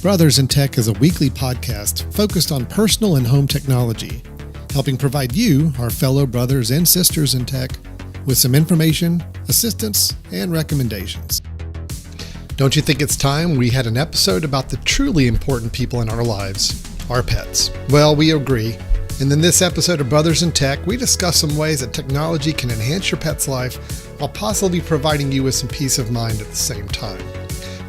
Brothers in Tech is a weekly podcast focused on personal and home technology, helping provide you, our fellow brothers and sisters in tech, with some information, assistance, and recommendations. Don't you think it's time we had an episode about the truly important people in our lives, our pets? Well, we agree. And in this episode of Brothers in Tech, we discuss some ways that technology can enhance your pet's life while possibly providing you with some peace of mind at the same time.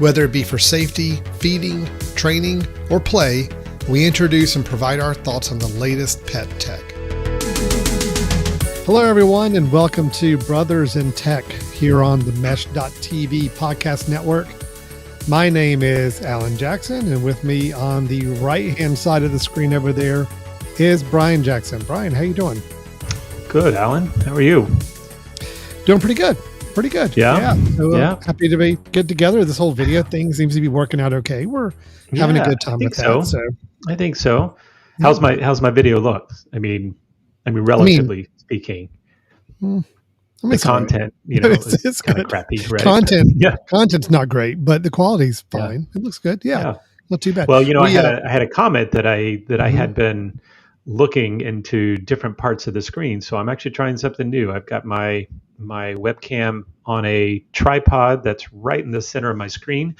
Whether it be for safety, feeding, training, or play, we introduce and provide our thoughts on the latest pet tech. Hello, everyone, and welcome to Brothers in Tech here on the Mesh.tv podcast network. My name is Alan Jackson, and with me on the right-hand side of the screen over there is Brian Jackson. Brian, how you doing? Good, Alan. How are you? Doing pretty good. Pretty good. Yeah. So happy to be get together. This whole video thing seems to be working out okay. We're having a good time with that. So I think so. How's my video look? I mean, relatively speaking. The content, it's kind of crappy, right? Content's not great, but the quality's fine. It looks good. Yeah. Not too bad. Well, I had a comment that I had been looking into different parts of the screen. So I'm actually trying something new. I've got my webcam on a tripod that's right in the center of my screen.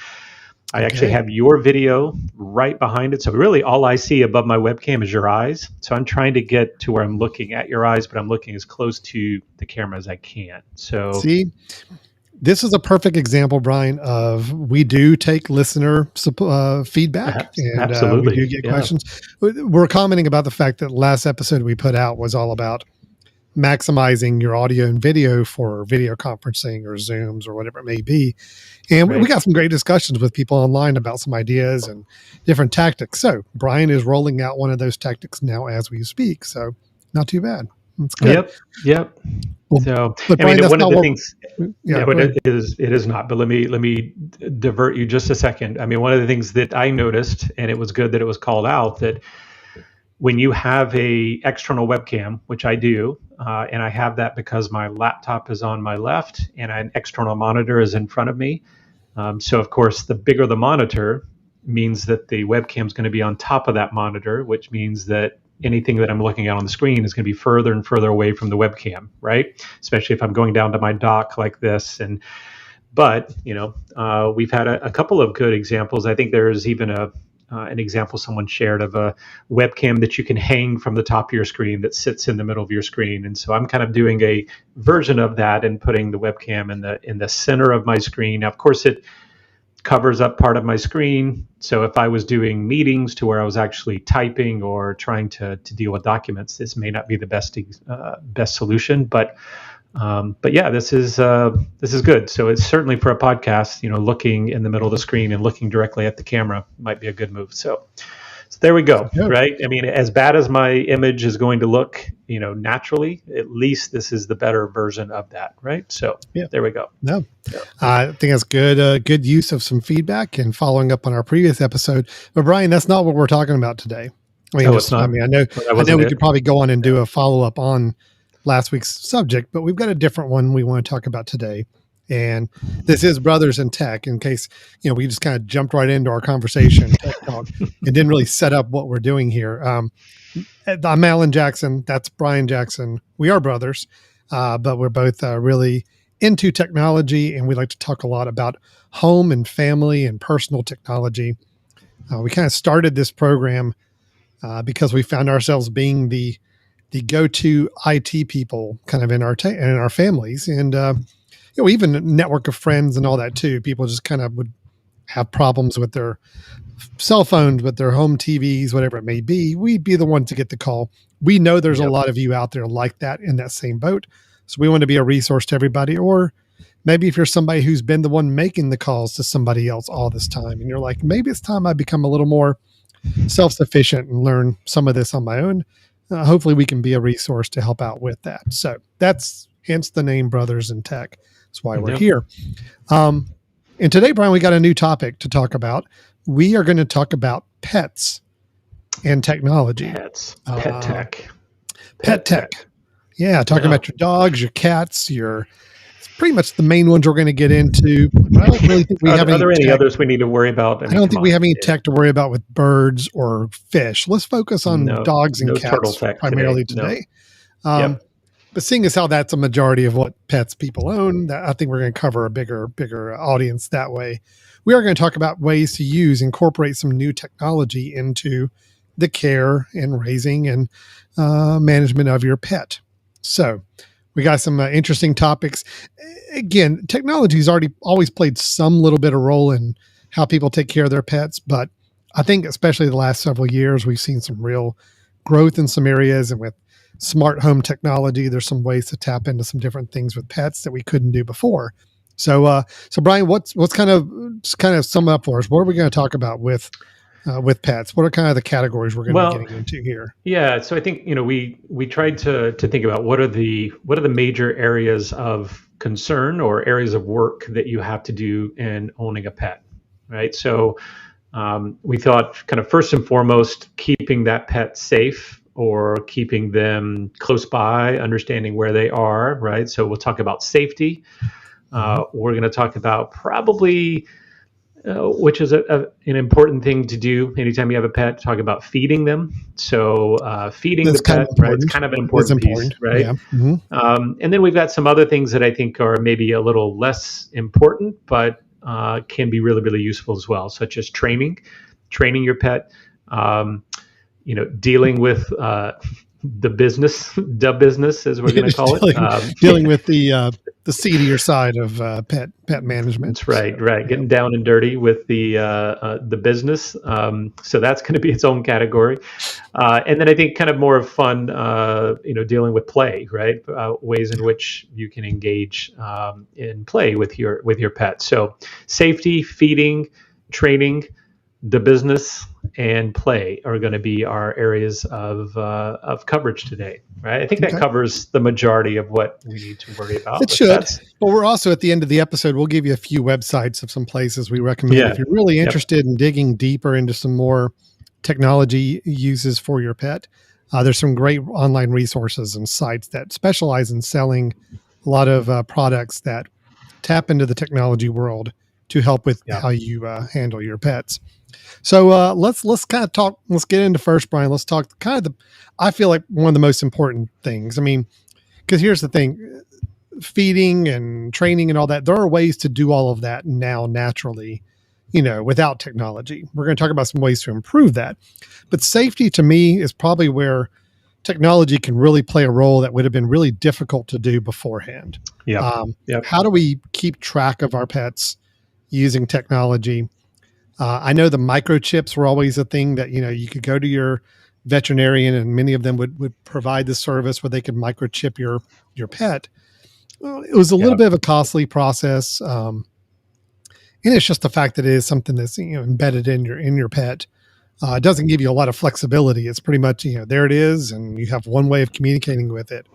I actually have your video right behind it. So really all I see above my webcam is your eyes. So I'm trying to get to where I'm looking at your eyes, but I'm looking as close to the camera as I can. So see, this is a perfect example, Brian, of we do take listener feedback. Absolutely. We do get questions. We're commenting about the fact that last episode we put out was all about maximizing your audio and video for video conferencing or Zooms or whatever it may be. And we got some great discussions with people online about some ideas and different tactics. So Brian is rolling out one of those tactics now as we speak. So not too bad. That's good. Yep. Well, so, Brian, one of the things, it is not, but let me divert you just a second. I mean, one of the things that I noticed, and it was good that it was called out, that when you have a external webcam, which I do, and I have that because my laptop is on my left and an external monitor is in front of me. So of course, the bigger the monitor means that the webcam is going to be on top of that monitor, which means that anything that I'm looking at on the screen is going to be further and further away from the webcam, right? Especially if I'm going down to my dock like this. But we've had a couple of good examples. I think there's even an example someone shared of a webcam that you can hang from the top of your screen that sits in the middle of your screen. And so I'm kind of doing a version of that and putting the webcam in the center of my screen. Now, of course, it covers up part of my screen. So if I was doing meetings to where I was actually typing or trying to deal with documents, this may not be the best solution. But yeah, this is good. So it's certainly for a podcast, looking in the middle of the screen and looking directly at the camera might be a good move. So there we go. Right. I mean, as bad as my image is going to look, naturally, at least this is the better version of that. Right. So there we go. No, I think that's good. Good use of some feedback and following up on our previous episode. But Brian, that's not what we're talking about today. It's not. I know we could probably go on and do a follow up on last week's subject, but we've got a different one we want to talk about today. And this is Brothers in Tech, in case, we just kind of jumped right into our conversation tech talk and didn't really set up what we're doing here. I'm Alan Jackson. That's Brian Jackson. We are brothers, but we're both really into technology, and we like to talk a lot about home and family and personal technology. We kind of started this program because we found ourselves being the go-to IT people kind of in our families. And, even a network of friends and all that too. People just kind of would have problems with their cell phones, with their home TVs, whatever it may be. We'd be the one to get the call. We know there's a lot of you out there like that in that same boat. So we want to be a resource to everybody. Or maybe if you're somebody who's been the one making the calls to somebody else all this time, and you're like, maybe it's time I become a little more self-sufficient and learn some of this on my own. Hopefully we can be a resource to help out with that. So that's hence the name Brothers in Tech. That's why we're here. And today, Brian, we got a new topic to talk about. We are going to talk about pets and technology. Pet tech. Pet tech. Yeah, talking about your dogs, your cats, it's pretty much the main ones we're going to get into. but I don't really think we have Are any there any tech. others we need to worry about? I don't think we have any tech to worry about with birds or fish. Let's focus on dogs and turtle cats tech primarily today. No. But seeing as how that's a majority of what pets people own, I think we're going to cover a bigger audience that way. We are going to talk about ways to incorporate some new technology into the care and raising and management of your pet. So we got some interesting topics. Again, technology has always played some little bit of role in how people take care of their pets, but I think especially the last several years, we've seen some real growth in some areas, and with smart home technology, there's some ways to tap into some different things with pets that we couldn't do before. So Brian, what's kind of sum up for us? What are we going to talk about with pets? What are kind of the categories we're going to be getting into here? Yeah, so I think we tried to think about what are the major areas of concern or areas of work that you have to do in owning a pet, right? So we thought kind of first and foremost, keeping that pet safe or keeping them close by, understanding where they are, right? So we'll talk about safety. We're going to talk about probably, which is an important thing to do anytime you have a pet, talk about feeding them. So feeding the pet, right? It's kind of an important piece, right? Yeah. Mm-hmm. And then we've got some other things that I think are maybe a little less important, but can be really, really useful as well, such as training your pet, dealing with the business, as we're going to call it. Dealing with the seedier side of pet management. That's right. Getting down and dirty with the business. So that's going to be its own category. And then I think kind of more of fun, dealing with play, right? Ways in which you can engage in play with your pet. So safety, feeding, training, the business, and play are going to be our areas of coverage today, right? I think that covers the majority of what we need to worry about. It should. But we're also at the end of the episode, we'll give you a few websites of some places we recommend if you're really interested in digging deeper into some more technology uses for your pet. There's some great online resources and sites that specialize in selling a lot of products that tap into the technology world to help with how you handle your pets. So let's kind of talk. Let's get into first, Brian. Let's talk kind of I feel like one of the most important things. I mean, because here's the thing: feeding and training and all that. There are ways to do all of that now naturally, without technology. We're going to talk about some ways to improve that. But safety, to me, is probably where technology can really play a role that would have been really difficult to do beforehand. How do we keep track of our pets using technology? I know the microchips were always a thing that, you could go to your veterinarian and many of them would provide the service where they could microchip your pet. Well, it was a little bit of a costly process. And it's just the fact that it is something that's, embedded in your pet. It doesn't give you a lot of flexibility. It's pretty much, there it is. And you have one way of communicating with it.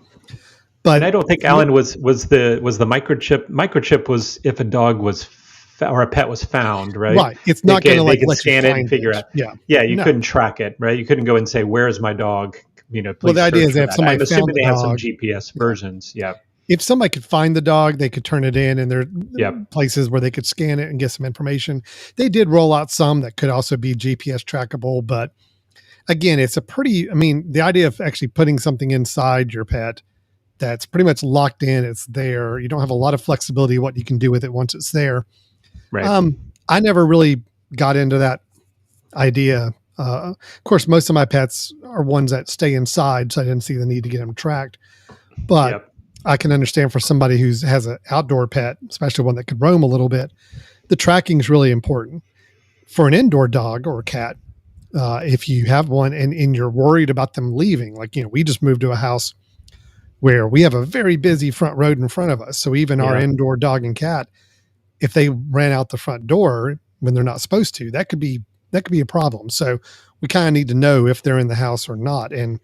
But and I don't think Alan was the microchip. Microchip was if a dog was or a pet was found, right? Right. It's not going to they could scan it and figure out. You couldn't track it, right? You couldn't go and say, "Where's my dog?" Please. Well, the idea is if somebody I'm assuming they have some GPS versions. Yeah. If somebody could find the dog, they could turn it in, and there are places where they could scan it and get some information. They did roll out some that could also be GPS trackable, but again, it's the idea of actually putting something inside your pet that's pretty much locked in, it's there. You don't have a lot of flexibility what you can do with it once it's there. Right. I never really got into that idea. Of course, most of my pets are ones that stay inside, so I didn't see the need to get them tracked. But I can understand for somebody who has an outdoor pet, especially one that could roam a little bit, the tracking is really important. For an indoor dog or cat, if you have one and you're worried about them leaving, like, we just moved to a house where we have a very busy front road in front of us. So even our indoor dog and cat, if they ran out the front door when they're not supposed to, that could be a problem. So we kind of need to know if they're in the house or not. And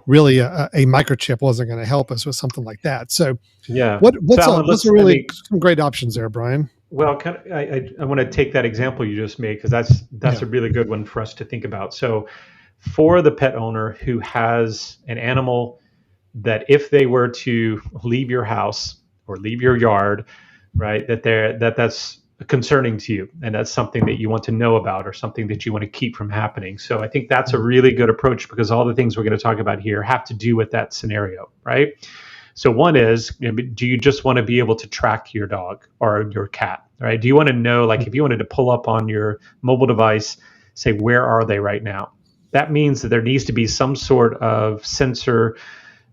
really a microchip wasn't going to help us with something like that. So what's some great options there, Brian? Well, I want to take that example you just made, because that's a really good one for us to think about. So for the pet owner who has an animal that if they were to leave your house or leave your yard, right, that's concerning to you, and that's something that you want to know about or something that you want to keep from happening. So I think that's a really good approach, because all the things we're going to talk about here have to do with that scenario, right? So one is, do you just want to be able to track your dog or your cat, right? Do you want to know, like if you wanted to pull up on your mobile device, say, where are they right now? That means that there needs to be some sort of sensor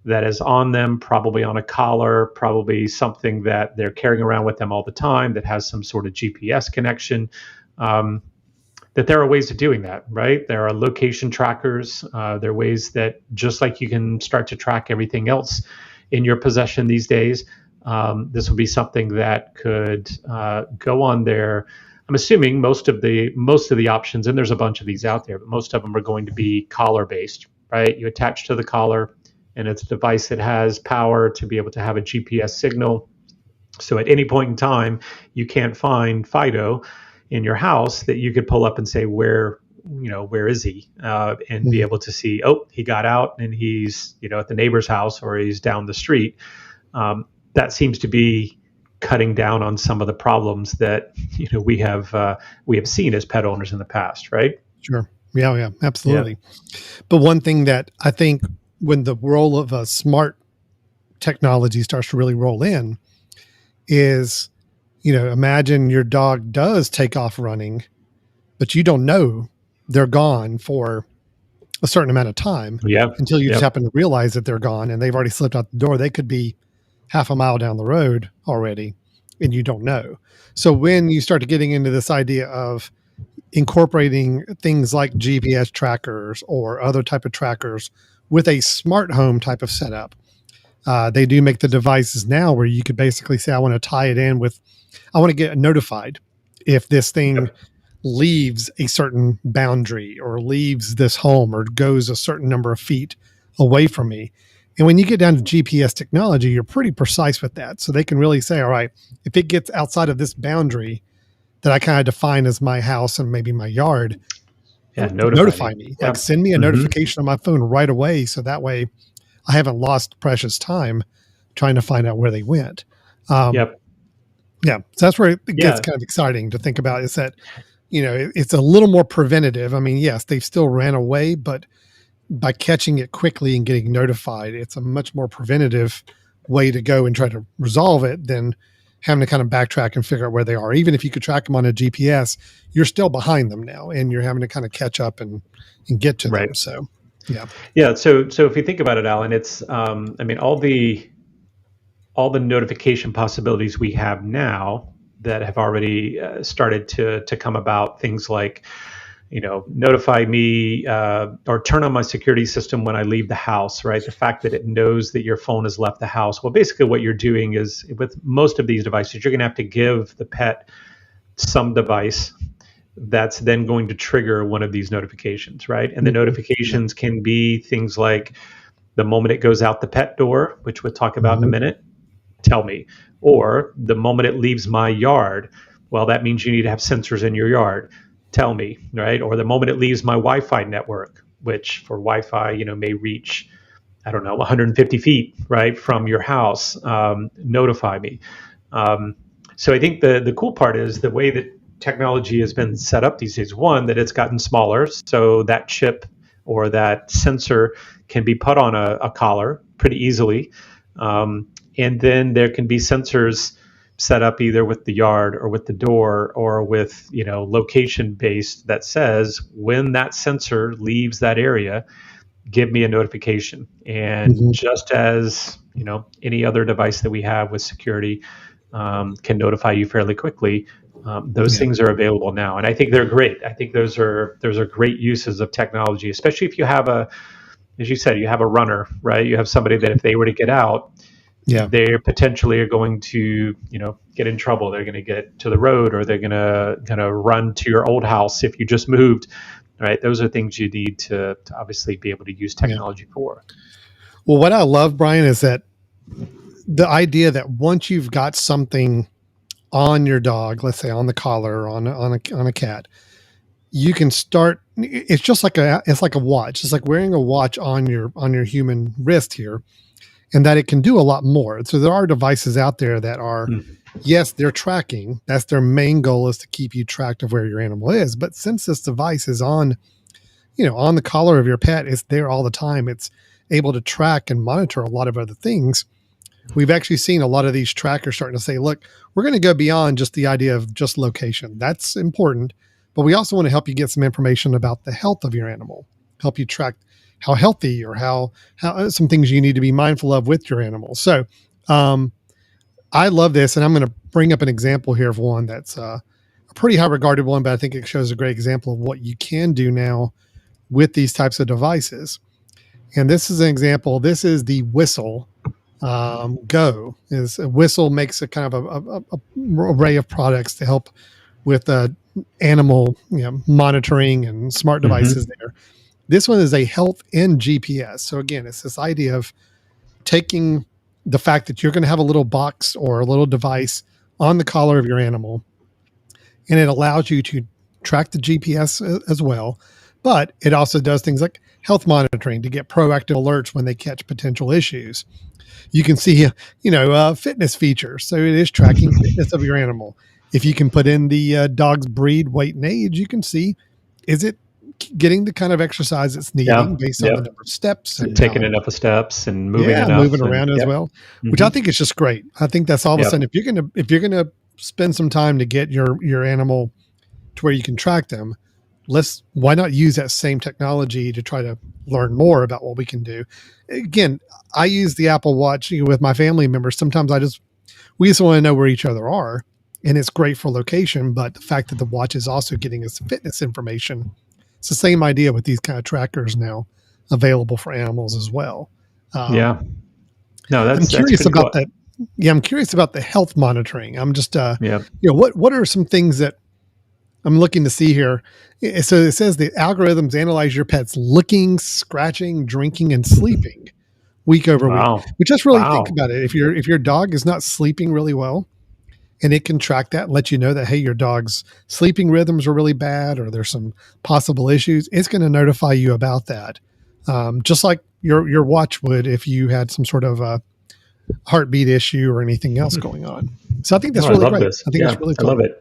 that is on them, probably on a collar, probably something that they're carrying around with them all the time that has some sort of GPS connection. That there are ways of doing that, right? There are location trackers. There are ways that, just like you can start to track everything else in your possession these days, this would be something that could go on there. I'm assuming most of the options, and there's a bunch of these out there, but most of them are going to be collar based, right? You attach to the collar, and it's a device that has power to be able to have a GPS signal. So at any point in time, you can't find Fido in your house, that you could pull up and say, where is he? And be able to see, oh, he got out and he's, at the neighbor's house, or he's down the street. That seems to be cutting down on some of the problems that, we have seen as pet owners in the past, right? Sure. Yeah, absolutely. Yeah. But one thing that I think, when the role of a smart technology starts to really roll in, is, imagine your dog does take off running, but you don't know they're gone for a certain amount of time until you just happen to realize that they're gone and they've already slipped out the door. They could be half a mile down the road already, and you don't know. So when you start getting into this idea of incorporating things like GPS trackers or other type of trackers with a smart home type of setup, they do make the devices now where you could basically say, I want to tie it in with, I want to get notified if this thing leaves a certain boundary or leaves this home or goes a certain number of feet away from me. And when you get down to GPS technology, you're pretty precise with that. So they can really say, all right, if it gets outside of this boundary that I kind of define as my house and maybe my yard, notify me. Like, send me a notification on my phone right away, so that way I haven't lost precious time trying to find out where they went. Yeah. So that's where it gets kind of exciting to think about, is that, it's a little more preventative. I mean, yes, they still ran away, but by catching it quickly and getting notified, it's a much more preventative way to go and try to resolve it than having to kind of backtrack and figure out where they are. Even if you could track them on a GPS, you're still behind them now, and you're having to kind of catch up and get to them. So, yeah. So if you think about it, Alan, it's, all the notification possibilities we have now that have already started to come about, things like, notify me or turn on my security system when I leave the house, right? The fact that it knows that your phone has left the house. Well, basically what you're doing is, with most of these devices, you're going to have to give the pet some device that's then going to trigger one of these notifications, right? And the notifications can be things like, the moment it goes out the pet door, which we'll talk about in a minute, tell me. Or the moment it leaves my yard, well, that means you need to have sensors in your yard. Tell me, right? Or the moment it leaves my Wi-Fi network, which for Wi-Fi, may reach, 150 feet, right, from your house, notify me. So I think the cool part is the way that technology has been set up these days. One, that it's gotten smaller, so that chip or that sensor can be put on a collar pretty easily. And then there can be sensors set up either with the yard or with the door or with, location based, that says, when that sensor leaves that area, give me a notification. And just as, any other device that we have with security can notify you fairly quickly, those things are available now. And I think they're great. I think those are great uses of technology, especially if you have as you said, you have a runner, right? You have somebody that if they were to get out, they potentially are going to, get in trouble. They're going to get to the road, or they're going to run to your old house if you just moved, right? Those are things you need to obviously be able to use technology for. Well, what I love, Brian, is that the idea that once you've got something on your dog, let's say on the collar or on a cat, you can start. It's just like a watch. It's like wearing a watch on your human wrist here. And that it can do a lot more. So there are devices out there that are yes, they're tracking. That's their main goal, is to keep you tracked of where your animal is. But since this device is on, on the collar of your pet, it's there all the time. It's able to track and monitor a lot of other things. We've actually seen a lot of these trackers starting to say, look, we're going to go beyond just the idea of just location. That's important, but we also want to help you get some information about the health of your animal, help you track how healthy, or how some things you need to be mindful of with your animal. So I love this, and I'm going to bring up an example here of one that's a pretty high regarded one, but I think it shows a great example of what you can do now with these types of devices. And this is an example. This is the Whistle Go. Is a Whistle makes a kind of a array of products to help with animal monitoring and smart devices there. This one is a health and GPS. So again, it's this idea of taking the fact that you're going to have a little box or a little device on the collar of your animal, and it allows you to track the GPS as well. But it also does things like health monitoring to get proactive alerts when they catch potential issues. You can see, fitness features. So it is tracking fitness of your animal. If you can put in the dog's breed, weight, and age, you can see, is it getting the kind of exercise it's needing based on the number of steps, and taking enough of steps and moving enough, moving around as well, which I think is just great. I think that's all of a sudden, if you're gonna spend some time to get your animal to where you can track them, why not use that same technology to try to learn more about what we can do? Again, I use the Apple Watch with my family members. Sometimes we just want to know where each other are, and it's great for location. But the fact that the watch is also getting us fitness information, it's the same idea with these kind of trackers now available for animals as well. No, I'm curious about that. Yeah, I'm curious about the health monitoring. I'm just, what are some things that I'm looking to see here? So it says the algorithms analyze your pet's licking, scratching, drinking, and sleeping week over week. Which just really think about it. If your dog is not sleeping really well, and it can track that and let you know that, hey, your dog's sleeping rhythms are really bad, or there's some possible issues, it's going to notify you about that. Just like your watch would if you had some sort of a heartbeat issue or anything else going on. So I think that's really great. I think that's really cool. I love it.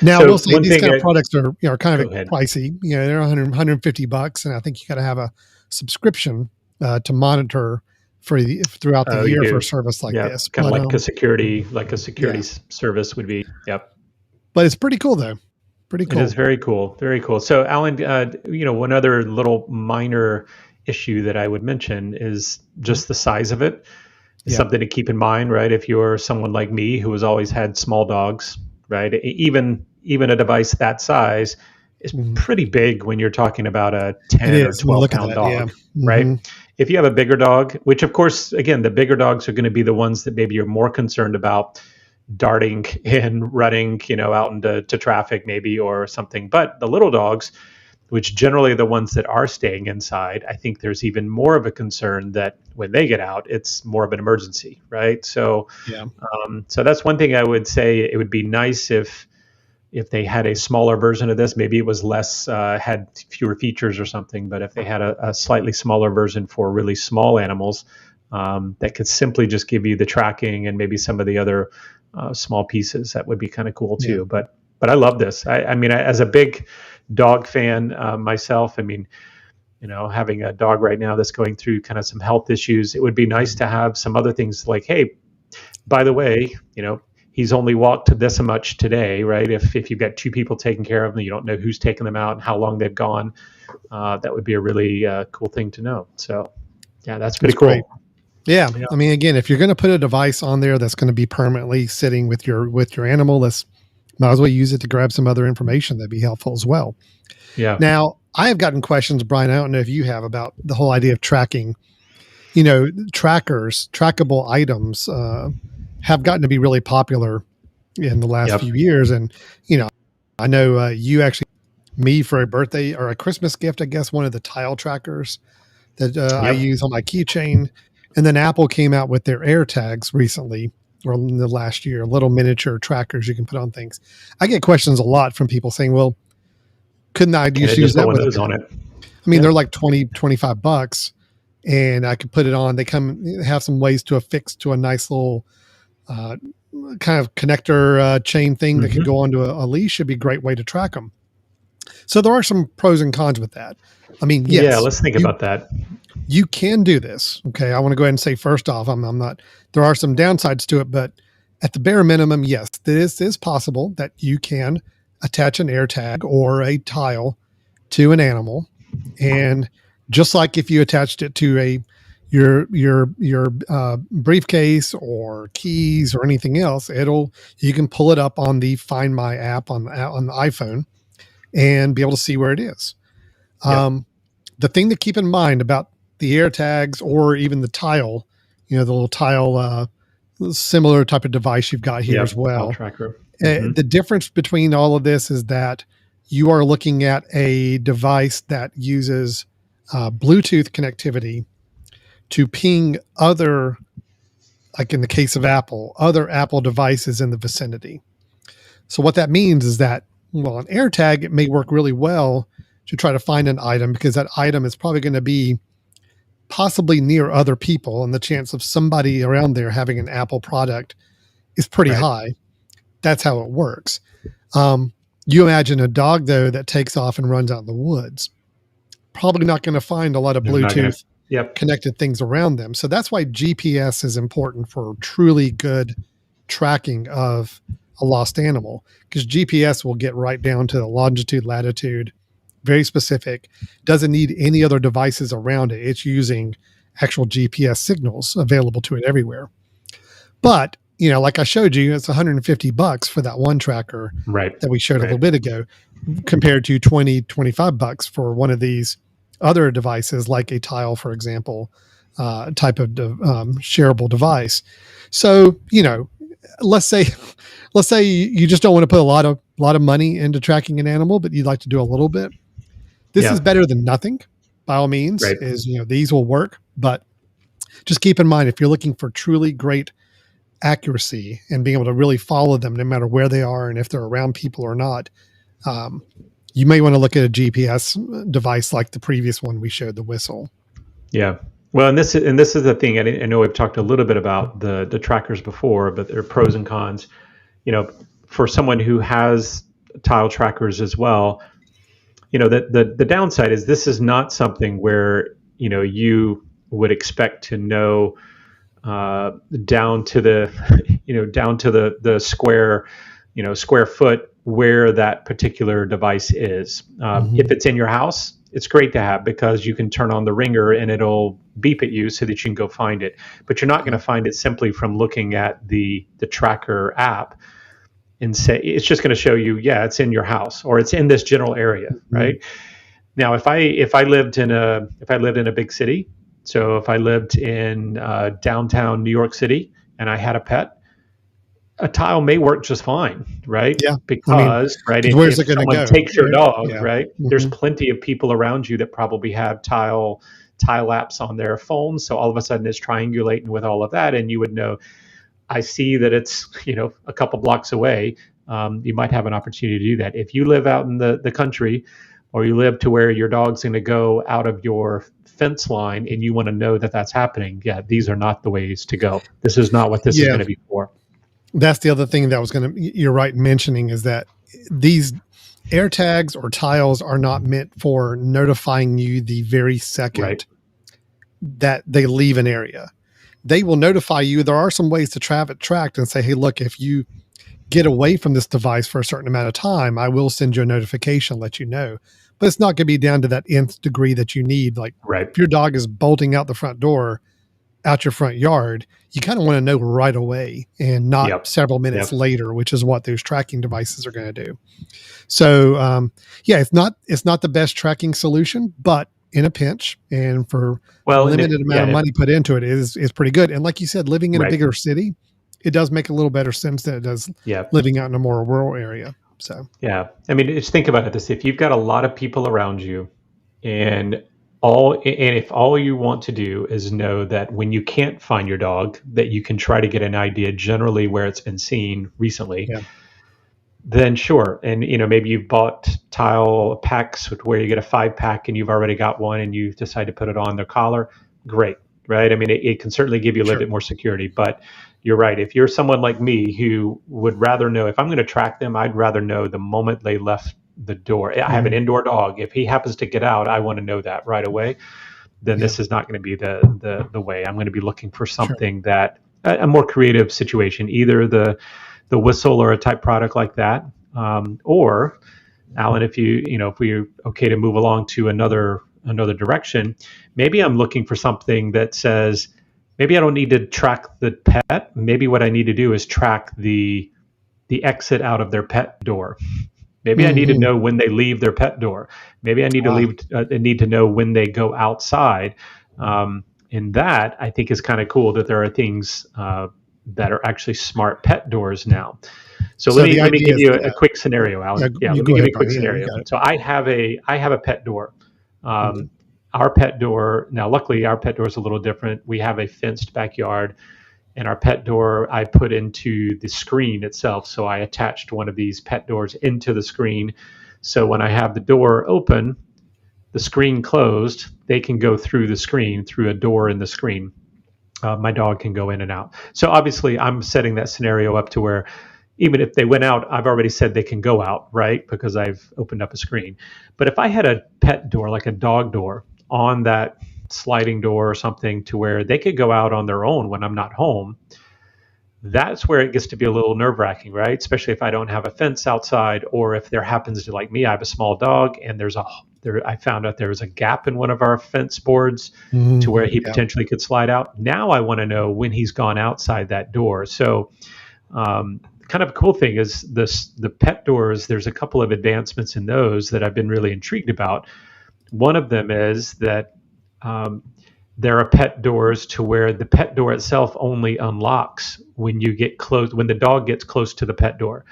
Now, I will say these kind of products are kind of pricey. They're $150, and I think you got to have a subscription to monitor throughout the year for a service like this. Kind of like a security service would be. Yep. But it's pretty cool though. Pretty cool. It is very cool. Very cool. So Alan, one other little minor issue that I would mention is just the size of it. It's something to keep in mind, right? If you're someone like me who has always had small dogs, right? Even a device that size is pretty big when you're talking about a 10 or 12 pound dog, right? If you have a bigger dog, which of course, again, the bigger dogs are going to be the ones that maybe you're more concerned about darting and running, out into traffic maybe or something. But the little dogs, which generally are the ones that are staying inside, I think there's even more of a concern that when they get out, it's more of an emergency, right? So, so that's one thing I would say. It would be nice if they had a smaller version of this. Maybe it was less, had fewer features or something. But if they had a slightly smaller version for really small animals, that could simply just give you the tracking and maybe some of the other small pieces, that would be kind of cool too. But I love this. I mean, as a big dog fan myself, having a dog right now that's going through kind of some health issues, it would be nice to have some other things like, hey, by the way, he's only walked this much today, right? If you've got two people taking care of them, you don't know who's taking them out and how long they've gone. That would be a really cool thing to know. So that's pretty cool. Great. Yeah. I mean, again, if you're going to put a device on there that's going to be permanently sitting with your animal, might as well use it to grab some other information that'd be helpful as well. Yeah. Now, I have gotten questions, Brian, I don't know if you have, about the whole idea of tracking. Trackable items have gotten to be really popular in the last few years. And, I know you actually, me for a birthday or a Christmas gift, I guess, one of the tile trackers that I use on my keychain. And then Apple came out with their AirTags recently, or in the last year, little miniature trackers you can put on things. I get questions a lot from people saying, well, couldn't I just use that with those on it? I mean, they're like $20-$25, and I could put it on. They have some ways to affix to a nice little kind of connector chain thing that could go onto a leash should be a great way to track them. So there are some pros and cons with that. I mean, yes. Yeah, let's think about that. You can do this. Okay. I want to go ahead and say first off, I'm not, there are some downsides to it, but at the bare minimum, yes, this is possible that you can attach an AirTag or a tile to an animal. And just like if you attached it to your briefcase or keys or anything else, you can pull it up on the Find My app on the iPhone and be able to see where it is. The thing to keep in mind about the AirTags or even the tile, the little tile, similar type of device you've got here as well. Tracker. The difference between all of this is that you are looking at a device that uses Bluetooth connectivity to ping other, like in the case of Apple, other Apple devices in the vicinity. So what that means is that, well, an AirTag, it may work really well to try to find an item because that item is probably going to be possibly near other people, and the chance of somebody around there having an Apple product is pretty high. That's how it works. You imagine a dog, though, that takes off and runs out in the woods, probably not going to find a lot of Bluetooth connected things around them. So that's why GPS is important for truly good tracking of a lost animal, because GPS will get right down to the longitude, latitude, very specific, doesn't need any other devices around it. It's using actual GPS signals available to it everywhere. But, like I showed you, it's $150 for that one tracker that we showed a little bit ago, compared to $25 for one of these other devices, like a tile, for example, type of shareable device. So, let's say you just don't want to put a lot of money into tracking an animal, but you'd like to do a little bit. This is better than nothing, by all means. These will work, but just keep in mind, if you're looking for truly great accuracy and being able to really follow them no matter where they are and if they're around people or not, you may want to look at a GPS device like the previous one we showed, the whistle. Yeah. Well, and this is the thing. I know we've talked a little bit about the trackers before, but there are pros and cons. For someone who has tile trackers as well, the downside is this is not something where you would expect to know down to the square foot where that particular device is. If it's in your house, it's great to have because you can turn on the ringer and it'll beep at you so that you can go find it. But you're not going to find it simply from looking at the tracker app and say it's just going to show you, it's in your house or it's in this general area, right? Now, if I lived in a big city, so if I lived in downtown New York City and I had a pet, a tile may work just fine, right? Yeah. Because, where's it going to go? Takes your dog, right? There's plenty of people around you that probably have tile apps on their phones. So all of a sudden it's triangulating with all of that. And you would know, I see that it's, a couple blocks away. You might have an opportunity to do that. If you live out in the country, or you live to where your dog's going to go out of your fence line and you want to know that that's happening, these are not the ways to go. This is not what this is going to be for. That's the other thing that you're right mentioning, is that these AirTags or tiles are not meant for notifying you the very second that they leave an area. They will notify you. There are some ways to have it tracked and say, hey, look, if you get away from this device for a certain amount of time, I will send you a notification, let you know. But it's not going to be down to that nth degree that you need. Like if your dog is bolting out the front door, out your front yard, you kind of want to know right away and not several minutes later, which is what those tracking devices are going to do. So, it's not the best tracking solution, but in a pinch and for a limited amount of money put into it is pretty good. And like you said, living in a bigger city, it does make a little better sense than it does living out in a more rural area. So, I mean, just think about it this: if you've got a lot of people around you and if all you want to do is know that when you can't find your dog, that you can try to get an idea generally where it's been seen recently, then sure. And, maybe you've bought tile packs where you get a 5-pack and you've already got one and you decide to put it on their collar. Great. Right. I mean, it can certainly give you a little bit more security, but you're right. If you're someone like me who would rather know, if I'm going to track them, I'd rather know the moment they left the door. I have an indoor dog. If he happens to get out, I want to know that right away. Then this is not going to be the way. I'm going to be looking for something that a more creative situation, either the whistle or a type product like that, or Alan, if we're okay to move along to another direction, maybe I'm looking for something that says, maybe I don't need to track the pet. Maybe what I need to do is track the exit out of their pet door. Maybe I need to know when they leave their pet door. Maybe I need to know when they go outside. And that, I think, is kind of cool that there are things that are actually smart pet doors now. So let me give you a quick scenario, Alan. Let me give you a quick scenario. So I have a pet door. Our pet door, now luckily our pet door is a little different. We have a fenced backyard, and our pet door I put into the screen itself. So I attached one of these pet doors into the screen. So when I have the door open, the screen closed, they can go through the screen, through a door in the screen. My dog can go in and out. So obviously I'm setting that scenario up to where even if they went out, I've already said they can go out, right? Because I've opened up a screen. But if I had a pet door, like a dog door, on that sliding door or something to where they could go out on their own when I'm not home, that's where it gets to be a little nerve-wracking, right? Especially if I don't have a fence outside, or if there happens to, like me, I have a small dog and I found out there was a gap in one of our fence boards to where he potentially could slide out. Now I want to know when he's gone outside that door. So kind of a cool thing is the pet doors, there's a couple of advancements in those that I've been really intrigued about. One of them is that there are pet doors to where the pet door itself only unlocks when you get close, when the dog gets close to the pet door.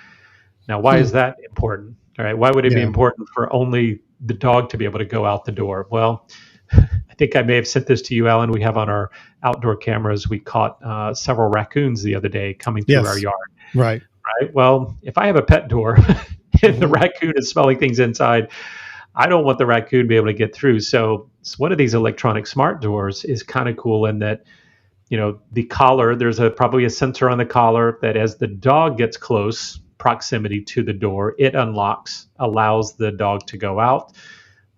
Now, why is that important? All right. Why would it be important for only the dog to be able to go out the door? Well, I think I may have sent this to you, Alan. We have on our outdoor cameras, we caught several raccoons the other day coming through our yard. Right. Well, if I have a pet door and the raccoon is smelling things inside, I don't want the raccoon to be able to get through. So one of these electronic smart doors is kind of cool in that, the collar, there's probably a sensor on the collar that as the dog gets close proximity to the door, it unlocks, allows the dog to go out.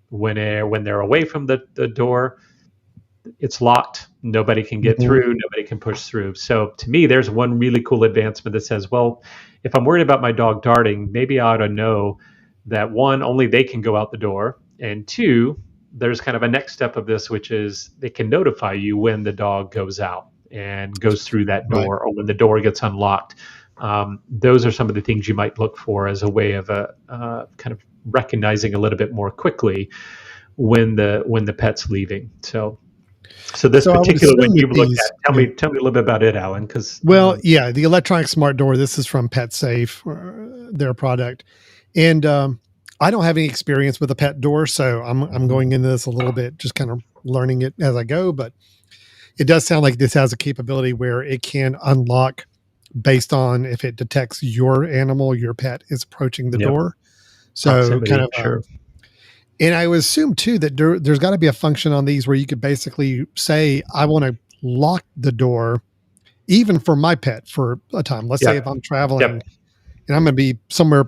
When they're away from the door, it's locked. Nobody can get through. Nobody can push through. So to me, there's one really cool advancement that says, well, if I'm worried about my dog darting, maybe I ought to know that one, only they can go out the door, and two, there's kind of a next step of this, which is they can notify you when the dog goes out and goes through that door, or when the door gets unlocked. Those are some of the things you might look for as a way of kind of recognizing a little bit more quickly when the pet's leaving. So this particular one you've looked at, tell me a little bit about it, Alan. The electronic smart door. This is from Petsafe, their product, and I don't have any experience with a pet door, so I'm going into this a little bit, just kind of learning it as I go. But it does sound like this has a capability where it can unlock based on if it detects your animal, your pet is approaching the door. So kind of, and I would assume too that there's got to be a function on these where you could basically say, I want to lock the door, even for my pet for a time. Let's say if I'm traveling and I'm going to be somewhere,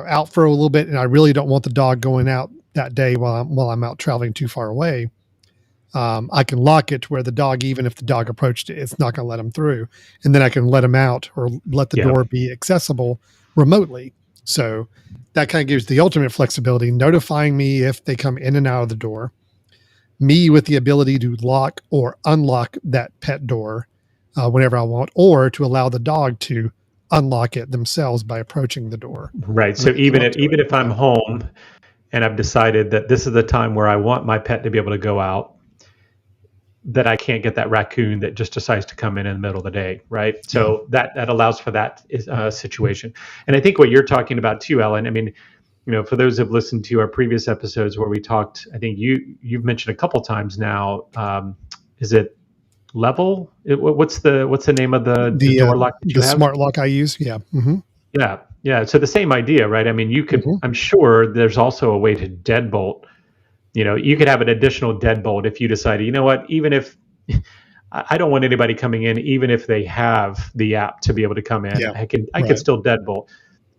out for a little bit, and I really don't want the dog going out that day while I'm out traveling too far away. I can lock it to where the dog, even if the dog approached it, it's not going to let him through. And then I can let him out or let the door be accessible remotely. So that kind of gives the ultimate flexibility, notifying me if they come in and out of the door, me with the ability to lock or unlock that pet door whenever I want, or to allow the dog to unlock it themselves by approaching the door. Right. So even if I'm home and I've decided that this is the time where I want my pet to be able to go out, that I can't get that raccoon that just decides to come in the middle of the day, right? So that allows for that situation. And I think what you're talking about too, Ellen, I mean, for those who've listened to our previous episodes where we talked, I think you've mentioned a couple times now, is it Level? What's the name of the door lock that you have? The smart lock I use? Yeah. Mm-hmm. Yeah. So the same idea, right? I mean, you could, I'm sure there's also a way to deadbolt. You could have an additional deadbolt if you decided, you know what, even if I don't want anybody coming in, even if they have the app to be able to come in. Yeah. I could still deadbolt.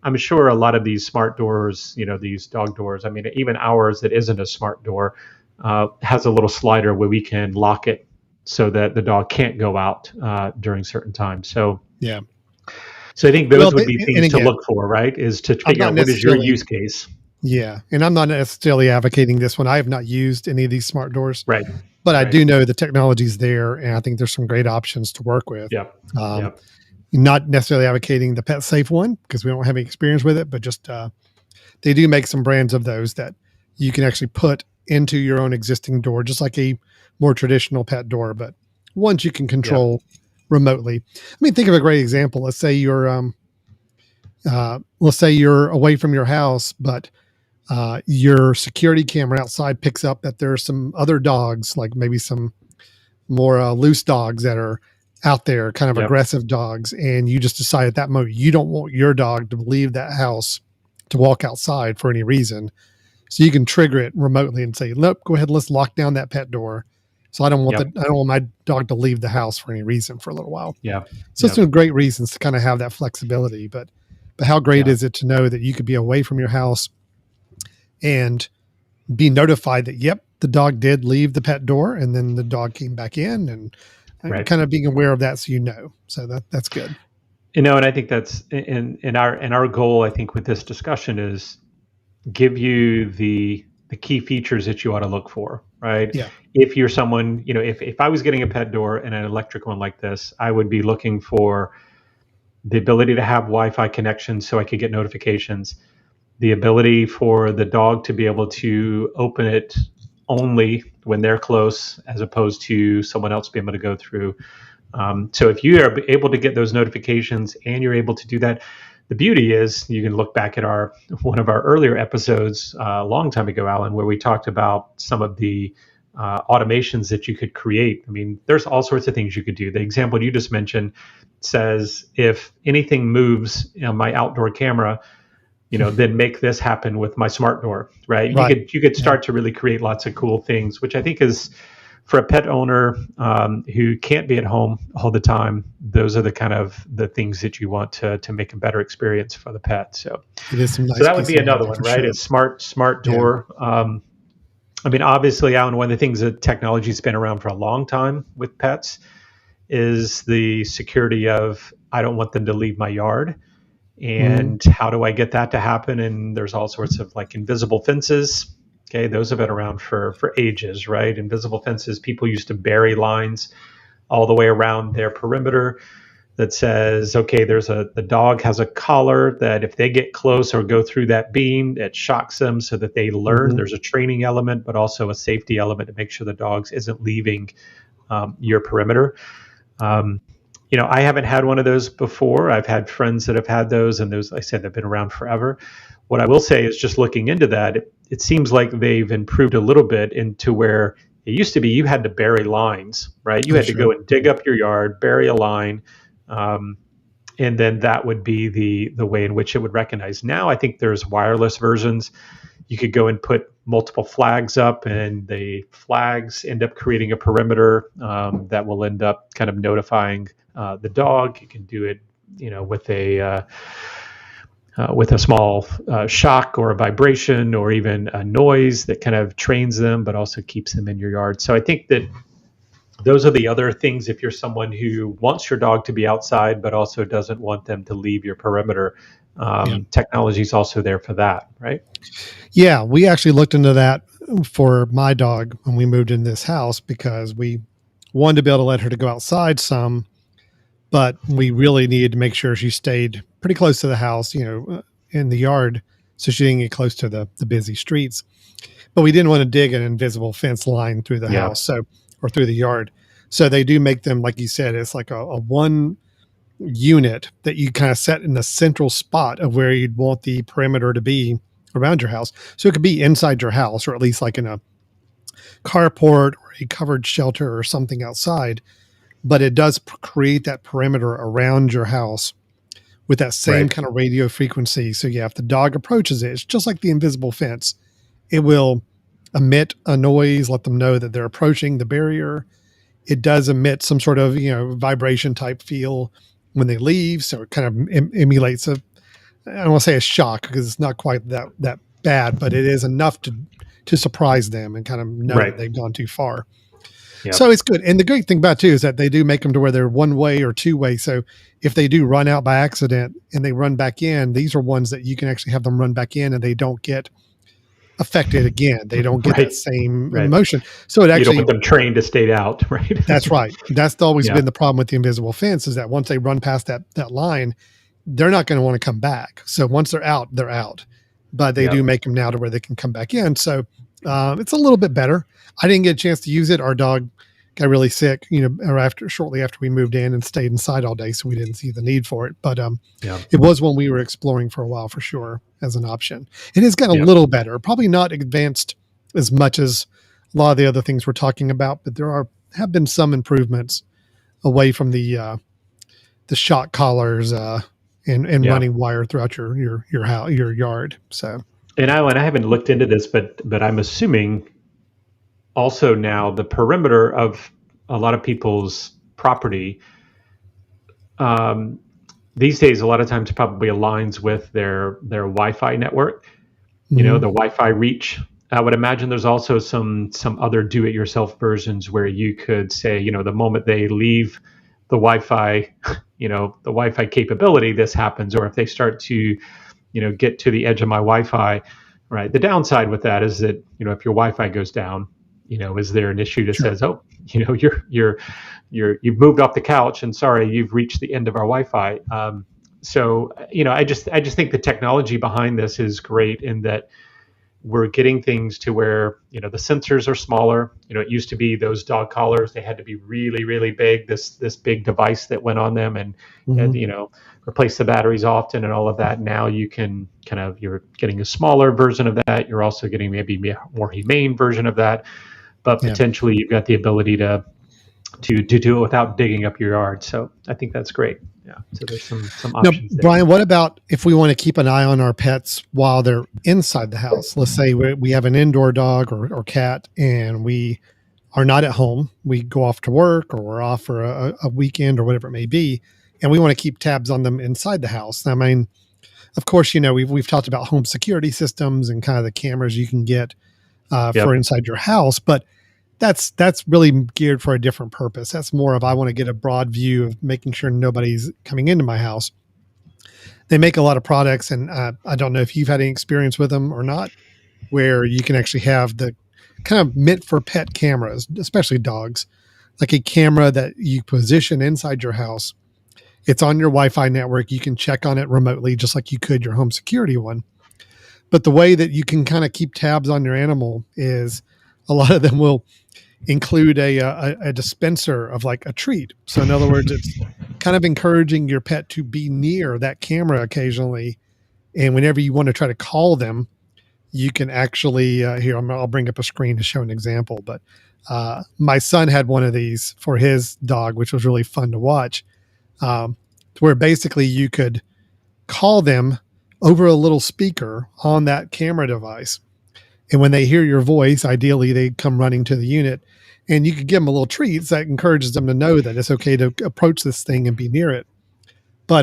I'm sure a lot of these smart doors, these dog doors, I mean, even ours that isn't a smart door, has a little slider where we can lock it so that the dog can't go out during certain times. So yeah. So I think those would be things to look for, right? Is to figure out what is your use case. Yeah. And I'm not necessarily advocating this one. I have not used any of these smart doors. Right. But I do know the technology's there, and I think there's some great options to work with. Yep. Not necessarily advocating the Petsafe one because we don't have any experience with it, but just they do make some brands of those that you can actually put into your own existing door, just like a more traditional pet door, but ones you can control remotely. I mean, think of a great example. Let's say you're away from your house, but your security camera outside picks up that there's some other dogs, like maybe some more loose dogs that are out there, kind of aggressive dogs. And you just decide at that moment, you don't want your dog to leave that house to walk outside for any reason. So you can trigger it remotely and say, nope, go ahead. Let's lock down that pet door. So I don't want my dog to leave the house for any reason for a little while. Yeah. So some great reasons to kind of have that flexibility, but how great is it to know that you could be away from your house and be notified that, yep, the dog did leave the pet door and then the dog came back in, and kind of being aware of that. So that's good. And I think that's in our goal, I think with this discussion is give you the key features that you ought to look for, right? Yeah. If you're someone, if I was getting a pet door and an electric one like this, I would be looking for the ability to have Wi-Fi connection so I could get notifications, the ability for the dog to be able to open it only when they're close, as opposed to someone else being able to go through. So if you are able to get those notifications and you're able to do that, the beauty is you can look back at one of our earlier episodes a long time ago, Alan, where we talked about some of the automations that you could create. I mean, there's all sorts of things you could do. The example you just mentioned says, if anything moves on my outdoor camera, then make this happen with my smart door, right? You could start to really create lots of cool things, which I think is, for a pet owner who can't be at home all the time, those are the kind of the things that you want to make a better experience for the pet. So, nice, so that would be another one, right? Sure. A smart door. Yeah. I mean, obviously, Alan, one of the things that technology's been around for a long time with pets is the security of, I don't want them to leave my yard. And how do I get that to happen? And there's all sorts of like invisible fences. Okay, those have been around for ages, right? Invisible fences, people used to bury lines all the way around their perimeter that says, okay, the dog has a collar that if they get close or go through that beam, it shocks them so that they learn. There's a training element, but also a safety element to make sure the dog isn't leaving your perimeter. I haven't had one of those before. I've had friends that have had those, and those, like I said, they've been around forever. What I will say is, just looking into that, it seems like they've improved a little bit into where it used to be you had to bury lines, right? You had to go and dig up your yard, bury a line, and then that would be the way in which it would recognize. Now I think there's wireless versions. You could go and put multiple flags up, and the flags end up creating a perimeter that will end up kind of notifying the dog. You can do it, with a small shock or a vibration or even a noise that kind of trains them, but also keeps them in your yard. So I think that those are the other things. If you're someone who wants your dog to be outside, but also doesn't want them to leave your perimeter, technology is also there for that, right? Yeah, we actually looked into that for my dog when we moved in this house, because we wanted to be able to let her to go outside some, but we really needed to make sure she stayed pretty close to the house, in the yard, so she didn't get close to the busy streets. But we didn't want to dig an invisible fence line through the house, or through the yard. So they do make them, like you said, it's like a one unit that you kind of set in the central spot of where you'd want the perimeter to be around your house. So it could be inside your house, or at least like in a carport or a covered shelter or something outside. But it does create that perimeter around your house with that same kind of radio frequency. So if the dog approaches it, it's just like the invisible fence. It will emit a noise, let them know that they're approaching the barrier. it does emit some sort of, vibration type feel when they leave. So it kind of emulates I don't want to say a shock because it's not quite that bad, but it is enough to surprise them and kind of know that they've gone too far. Yep. So it's good. And the great thing about it too is that they do make them to where they're one way or two way. So if they do run out by accident and they run back in, these are ones that you can actually have them run back in and they don't get affected again. They don't get that same emotion. So it actually, you don't want them trained to stay out, right? That's right. That's always been the problem with the invisible fence, is that once they run past that line, they're not going to want to come back. So once they're out, they're out. But they do make them now to where they can come back in. So it's a little bit better. I didn't get a chance to use it. Our dog got really sick, or shortly after we moved in, and stayed inside all day, so we didn't see the need for it. But it was one we were exploring for a while for sure as an option. It has got a little better, probably not advanced as much as a lot of the other things we're talking about, but there have been some improvements away from the shock collars and running wire throughout your house, your yard. So, and I haven't looked into this, but I'm assuming also now the perimeter of a lot of people's property these days, a lot of times probably aligns with their Wi-Fi network, the Wi-Fi reach. I would imagine there's also some other do-it-yourself versions where you could say, the moment they leave the Wi-Fi, the Wi-Fi capability, this happens. Or if they start to, get to the edge of my Wi-Fi, right? The downside with that is that, if your Wi-Fi goes down, is there an issue that says, oh, you've moved off the couch and sorry, you've reached the end of our Wi-Fi. So, I just think the technology behind this is great in that we're getting things to where, the sensors are smaller. It used to be those dog collars, they had to be really, really big, this big device that went on them and replace the batteries often and all of that. Now you can you're getting a smaller version of that. You're also getting maybe a more humane version of that, but potentially you've got the ability to do it without digging up your yard. So I think that's great. Yeah. So there's some options there. Brian, what about if we want to keep an eye on our pets while they're inside the house? Let's say we have an indoor dog or cat and we are not at home. We go off to work or we're off for a weekend or whatever it may be, and we want to keep tabs on them inside the house. I mean, of course, we've talked about home security systems and kind of the cameras you can get for inside your house, but that's really geared for a different purpose. That's more of, I want to get a broad view of making sure nobody's coming into my house. They make a lot of products, and I don't know if you've had any experience with them or not, where you can actually have the kind of meant for pet cameras, especially dogs, like a camera that you position inside your house. It's on your Wi-Fi network. You can check on it remotely, just like you could your home security one. But the way that you can kind of keep tabs on your animal is a lot of them will include a dispenser of like a treat. So in other words, it's kind of encouraging your pet to be near that camera occasionally. And whenever you want to try to call them, you can actually, here, I'll bring up a screen to show an example. But my son had one of these for his dog, which was really fun to watch, where basically you could call them over a little speaker on that camera device. And when they hear your voice, ideally they come running to the unit, and you could give them a little treat that encourages them to know that it's okay to approach this thing and be near it. But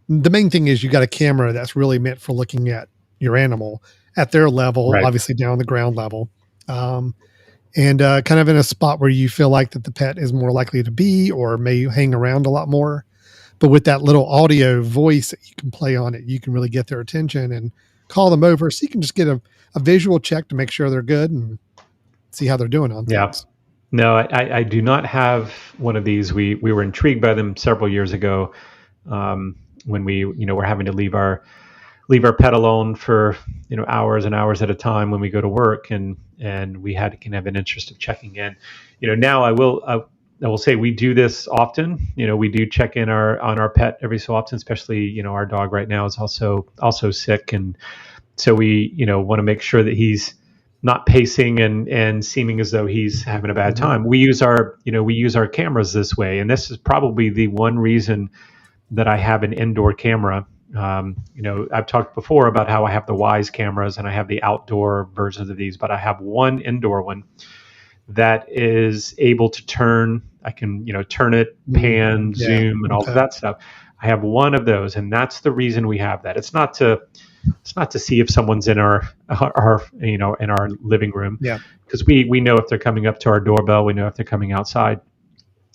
the main thing is you got a camera that's really meant for looking at your animal at their level, obviously down the ground level, and kind of in a spot where you feel like that the pet is more likely to be or may hang around a lot more. But with that little audio voice that you can play on it, you can really get their attention and call them over, so you can just get a visual check to make sure they're good and see how they're doing on things. Yeah. No, I do not have one of these. We were intrigued by them several years ago when we were having to leave our pet alone for hours and hours at a time when we go to work, and we can have an interest of checking in. Now I will say we do this often. We do check in on our pet every so often, especially our dog right now is also sick, and so we, want to make sure that he's not pacing and seeming as though he's having a bad time. We use our cameras this way. And this is probably the one reason that I have an indoor camera. I've talked before about how I have the Wise cameras and I have the outdoor versions of these, but I have one indoor one that is able to turn. I can, turn it, pan, zoom, and all of that stuff. I have one of those, and that's the reason we have that. It's not to see if someone's in our in our living room, because we know if they're coming up to our doorbell, we know if they're coming outside.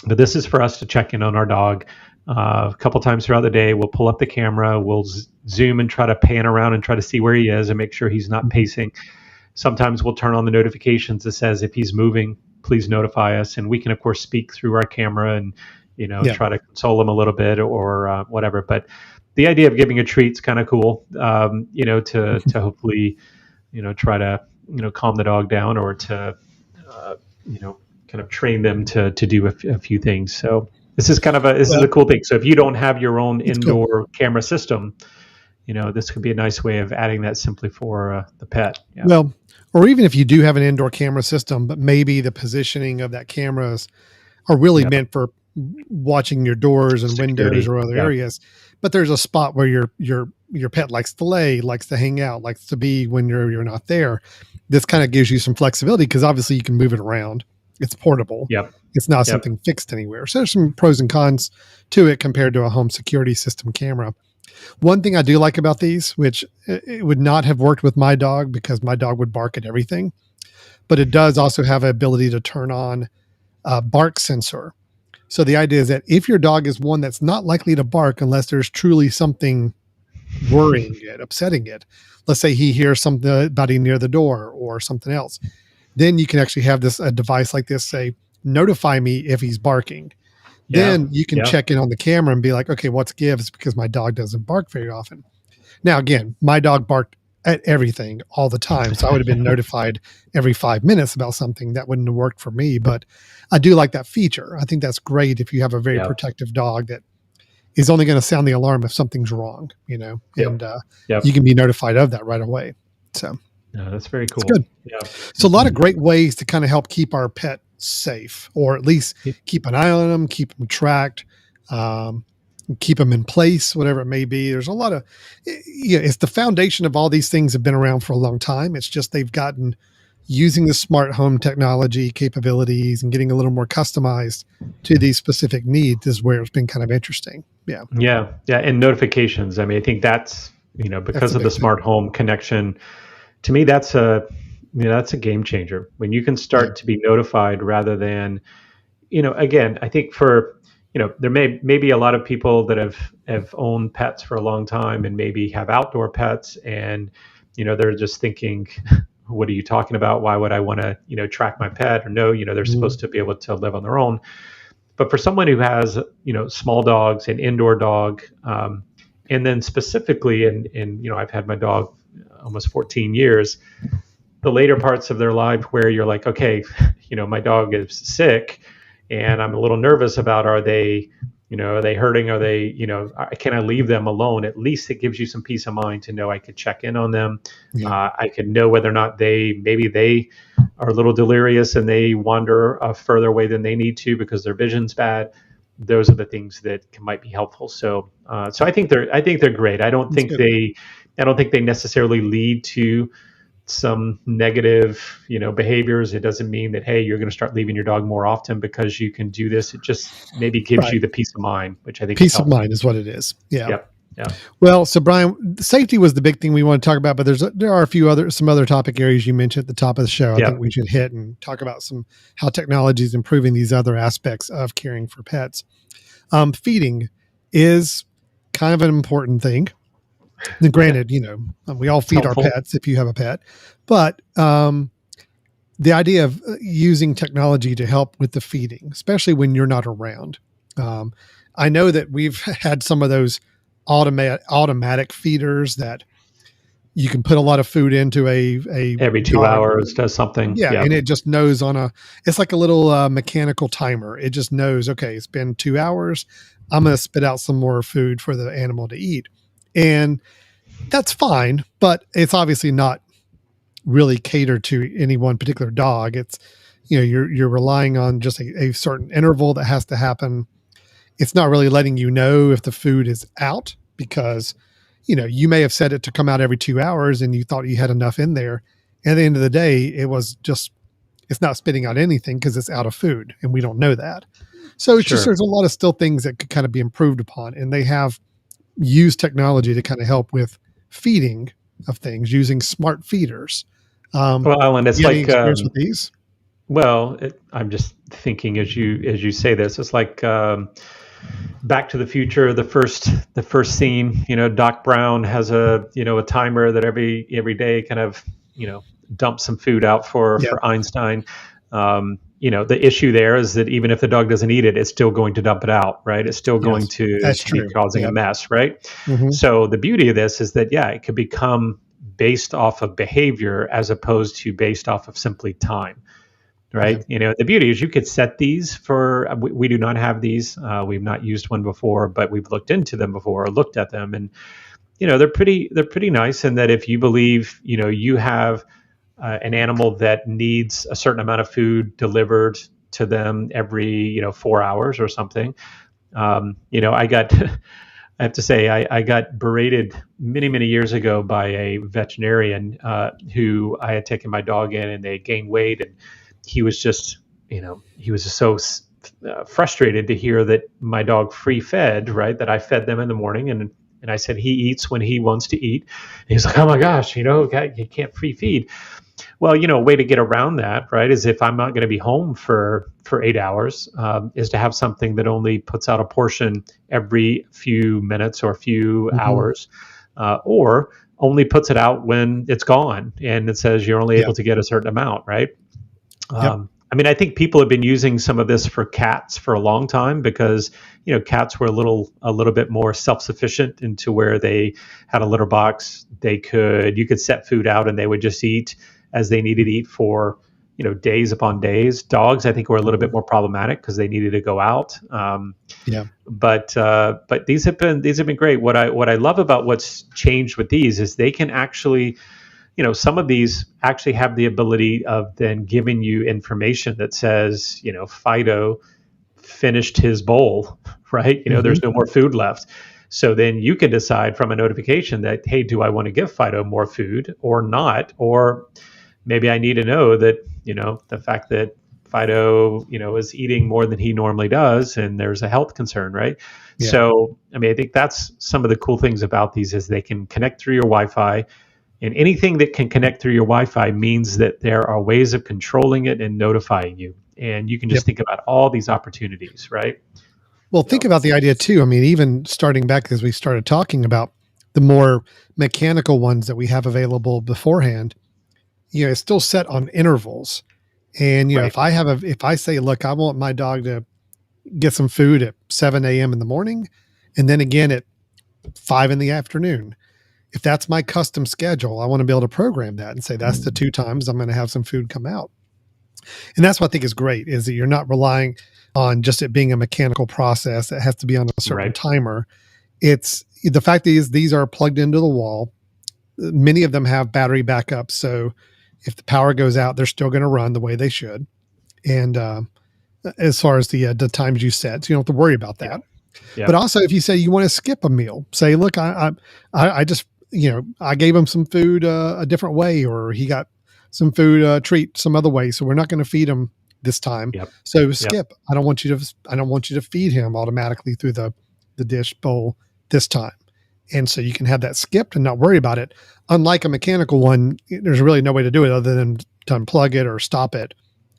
But this is for us to check in on our dog. A couple times throughout the day, we'll pull up the camera, we'll zoom and try to pan around and try to see where he is and make sure he's not pacing. Sometimes we'll turn on the notifications that says if he's moving, please notify us. And we can, of course, speak through our camera and, try to console him a little bit or whatever. But the idea of giving a treat's kind of cool, to hopefully, try to, calm the dog down or to, kind of train them to do a few things. So this is a cool thing. So if you don't have your own indoor camera system, this could be a nice way of adding that simply for the pet. Yeah. Well, or even if you do have an indoor camera system, but maybe the positioning of that cameras are really meant for watching your doors and windows or other areas. But there's a spot where your pet likes to lay, likes to hang out, likes to be when you're not there. This kind of gives you some flexibility because obviously you can move it around. It's portable. Yep. It's not something fixed anywhere. So there's some pros and cons to it compared to a home security system camera. One thing I do like about these, which it would not have worked with my dog because my dog would bark at everything, but it does also have an ability to turn on a bark sensor. So the idea is that if your dog is one that's not likely to bark unless there's truly something worrying it, upsetting it, let's say he hears somebody near the door or something else, then you can actually have a device like this say, notify me if he's barking. Then you can check in on the camera and be like, okay, what's gives because my dog doesn't bark very often. Now, again, my dog barked at everything all the time. So I would have been notified every 5 minutes about something. That wouldn't have worked for me, but I do like that feature. I think that's great if you have a very protective dog that is only going to sound the alarm if something's wrong, and you can be notified of that right away. So that's very cool. It's good. Yeah. So a lot of great ways to kind of help keep our pet safe, or at least keep an eye on them, keep them tracked, keep them in place, whatever it may be. There's a lot of, it's the foundation of all these things have been around for a long time. It's just they've gotten using the smart home technology capabilities and getting a little more customized to these specific needs is where it's been kind of interesting. Yeah. Yeah. Yeah. And notifications. I mean, I think that's, because of the smart home connection, to me, that's a game changer when you can start to be notified rather than, again, I think there may be a lot of people that have owned pets for a long time and maybe have outdoor pets and, they're just thinking, what are you talking about? Why would I want to, track my pet? Or no, they're supposed to be able to live on their own. But for someone who has, small dogs, an indoor dog, and then specifically, and I've had my dog almost 14 years, the later parts of their life where you're like, okay, my dog is sick and I'm a little nervous about, are they hurting? Are they, can I leave them alone? At least it gives you some peace of mind to know I could check in on them. Yeah. I could know whether or not maybe they are a little delirious and they wander further away than they need to because their vision's bad. Those are the things that might be helpful. So I think they're great. I don't think they necessarily lead to some negative, behaviors. It doesn't mean that, hey, you're going to start leaving your dog more often because you can do this. It just maybe gives you the peace of mind, which I think peace of mind is what it is. Yeah. Yep. Yeah. Well, so Brian, safety was the big thing we want to talk about, but there are some other topic areas you mentioned at the top of the show. I think we should hit and talk about how technology is improving these other aspects of caring for pets. Feeding is kind of an important thing. And granted, we all feed our pets if you have a pet, but the idea of using technology to help with the feeding, especially when you're not around. I know that we've had some of those automatic feeders that you can put a lot of food into a every 2 hours does something. Yeah. And it just knows it's like a little mechanical timer. It just knows, okay, it's been 2 hours. I'm going to spit out some more food for the animal to eat. And that's fine, but it's obviously not really catered to any one particular dog. It's, you're relying on just a certain interval that has to happen. It's not really letting you know if the food is out because, you may have set it to come out every 2 hours and you thought you had enough in there. At the end of the day, it was just it's not spitting out anything because it's out of food, and we don't know that. So it's just, Sure. there's a lot of still things that could kind of be improved upon, and they have used technology to kind of help with feeding of things using smart feeders. Well, and it's You have any like, experience with these? well, I'm just thinking as you say this, it's like Back to the Future, the first scene. Doc Brown has a timer that every day kind of dumps some food out for Yeah, for Einstein. The issue there is that even if the dog doesn't eat it, it's still going to dump it out, right? It's still going yes, to that's to be true. causing a Yep. mess, right? Hmm. So the beauty of this is that it could become based off of behavior as opposed to based off of simply time, Yeah. right? The beauty is you could set these for. We do not have these. We've not used one before, but we've looked into them before, or looked at them, and they're pretty nice in that if you believe you have an animal that needs a certain amount of food delivered to them every 4 hours or something. I got I have to say I got berated many years ago by a veterinarian who I had taken my dog in, and they gained weight, and he was just he was just so frustrated to hear that my dog free fed, right, that I fed them in the morning, and I said he eats when he wants to eat. And he's like, oh my gosh, you can't free feed. Well, a way to get around that, right, is if I'm not going to be home for 8 hours, is to have something that only puts out a portion every few minutes or few Hmm. hours, or only puts it out when it's gone, and it says you're only Yeah. able to get a certain amount, right? Yep. I think people have been using some of this for cats for a long time because cats were a little bit more self-sufficient into where they had a litter box. You could set food out and they would just eat as they needed to eat for days upon days. Dogs, I think, were a little bit more problematic because they needed to go out. Yeah. But these have been great. What I love about what's changed with these is they can actually, some of these actually have the ability of then giving you information that says, Fido finished his bowl, right? Hmm. There's no more food left. So then you can decide from a notification that, hey, do I want to give Fido more food or not? Or maybe I need to know that, the fact that Fido, is eating more than he normally does, and there's a health concern, right? Yeah. So, I think that's some of the cool things about these is they can connect through your Wi-Fi, and anything that can connect through your Wi-Fi means that there are ways of controlling it and notifying you. And you can Yep. just think about all these opportunities, right? Well, think So, about the idea too. I mean, even starting back as we started talking about the more mechanical ones that we have available beforehand, it's still set on intervals. And right. if I say, look, I want my dog to get some food at 7 a.m. in the morning, and then again at 5 in the afternoon. If that's my custom schedule, I want to be able to program that and say that's the two times I'm going to have some food come out. And that's what I think is great, is that you're not relying on just it being a mechanical process that has to be on a certain Right. timer. It's the fact is these are plugged into the wall. Many of them have battery backup. So if the power goes out, they're still going to run the way they should. And as far as the times you set, so you don't have to worry about Yeah. that. Yeah. But also, if you say you want to skip a meal, say, look, I just, I gave him some food a different way, or he got some food treat some other way, so we're not going to feed him this time. Yep. So Yep. skip. I don't want you to feed him automatically through the dish bowl this time. And so you can have that skipped and not worry about it. Unlike a mechanical one, there's really no way to do it other than to unplug it or stop it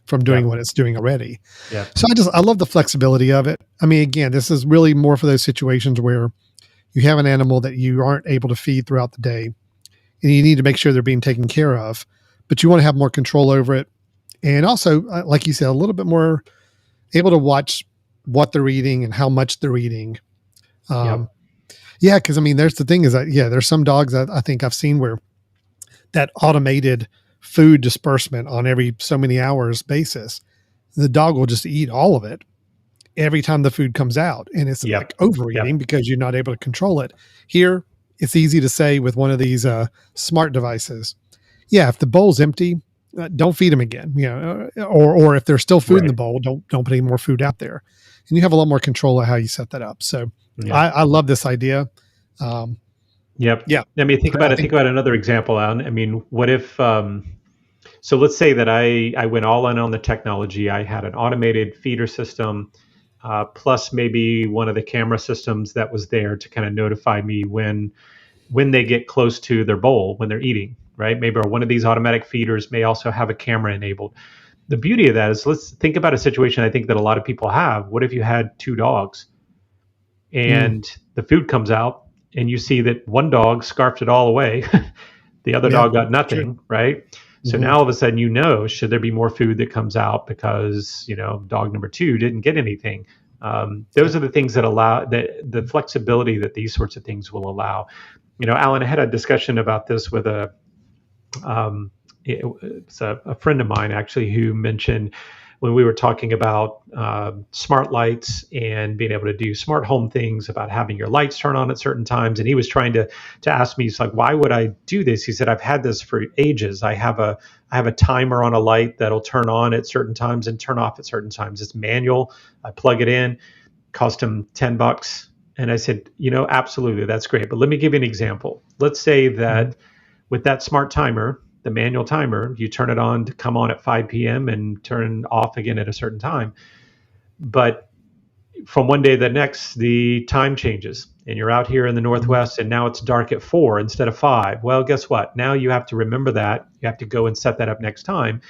from doing Yep. what it's doing already. Yep. So I love the flexibility of it. I mean, again, this is really more for those situations where you have an animal that you aren't able to feed throughout the day, and you need to make sure they're being taken care of, but you want to have more control over it. And also, like you said, a little bit more able to watch what they're eating and how much they're eating. Yep. Yeah, because I mean, there's the thing is that, there's some dogs that I think I've seen where that automated food disbursement on every so many hours basis, the dog will just eat all of it every time the food comes out. And it's Yep. like overeating Yep. because you're not able to control it. Here, it's easy to say with one of these smart devices, yeah, if the bowl's empty, don't feed them again, or if there's still food in the Right. bowl, don't put any more food out there. And you have a lot more control of how you set that up. So Yeah. I love this idea. Um, Yep. yeah, I mean, think about I it. Think think, about another example, Alan. I mean, what if So let's say that I went all in on the technology. I had an automated feeder system, plus maybe one of the camera systems that was there to kind of notify me when they get close to their bowl when they're eating, right? Maybe one of these automatic feeders may also have a camera enabled. The beauty of that is, let's think about a situation I think that a lot of people have. What if you had two dogs and the food comes out and you see that one dog scarfed it all away, the other dog got nothing, right? So now all of a sudden, should there be more food that comes out because, dog number 2 didn't get anything? Those are the things that allow the flexibility that these sorts of things will allow. Alan, I had a discussion about this with it's a friend of mine actually, who mentioned when we were talking about smart lights and being able to do smart home things, about having your lights turn on at certain times. And he was trying to ask me, he's like, why would I do this? He said, I've had this for ages. I have a timer on a light that'll turn on at certain times and turn off at certain times. It's manual. I plug it in, cost him $10. And I said, absolutely, that's great. But let me give you an example. Let's say that with that smart timer, the manual timer, you turn it on to come on at 5 p.m. and turn off again at a certain time. But from one day to the next, the time changes and you're out here in the Northwest and now it's dark at 4 instead of 5. Well, guess what? Now you have to remember that. You have to go and set that up next time.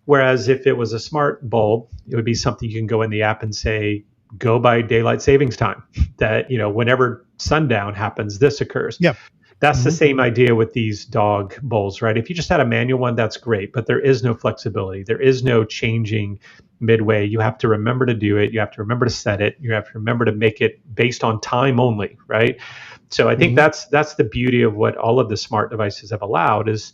Whereas if it was a smart bulb, it would be something you can go in the app and say, go by daylight savings time, that, whenever sundown happens, this occurs. Yeah. That's the same idea with these dog bowls, right? If you just had a manual one, that's great, but there is no flexibility. There is no changing midway. You have to remember to do it. You have to remember to set it. You have to remember to make it based on time only, right? So I think that's the beauty of what all of the smart devices have allowed, is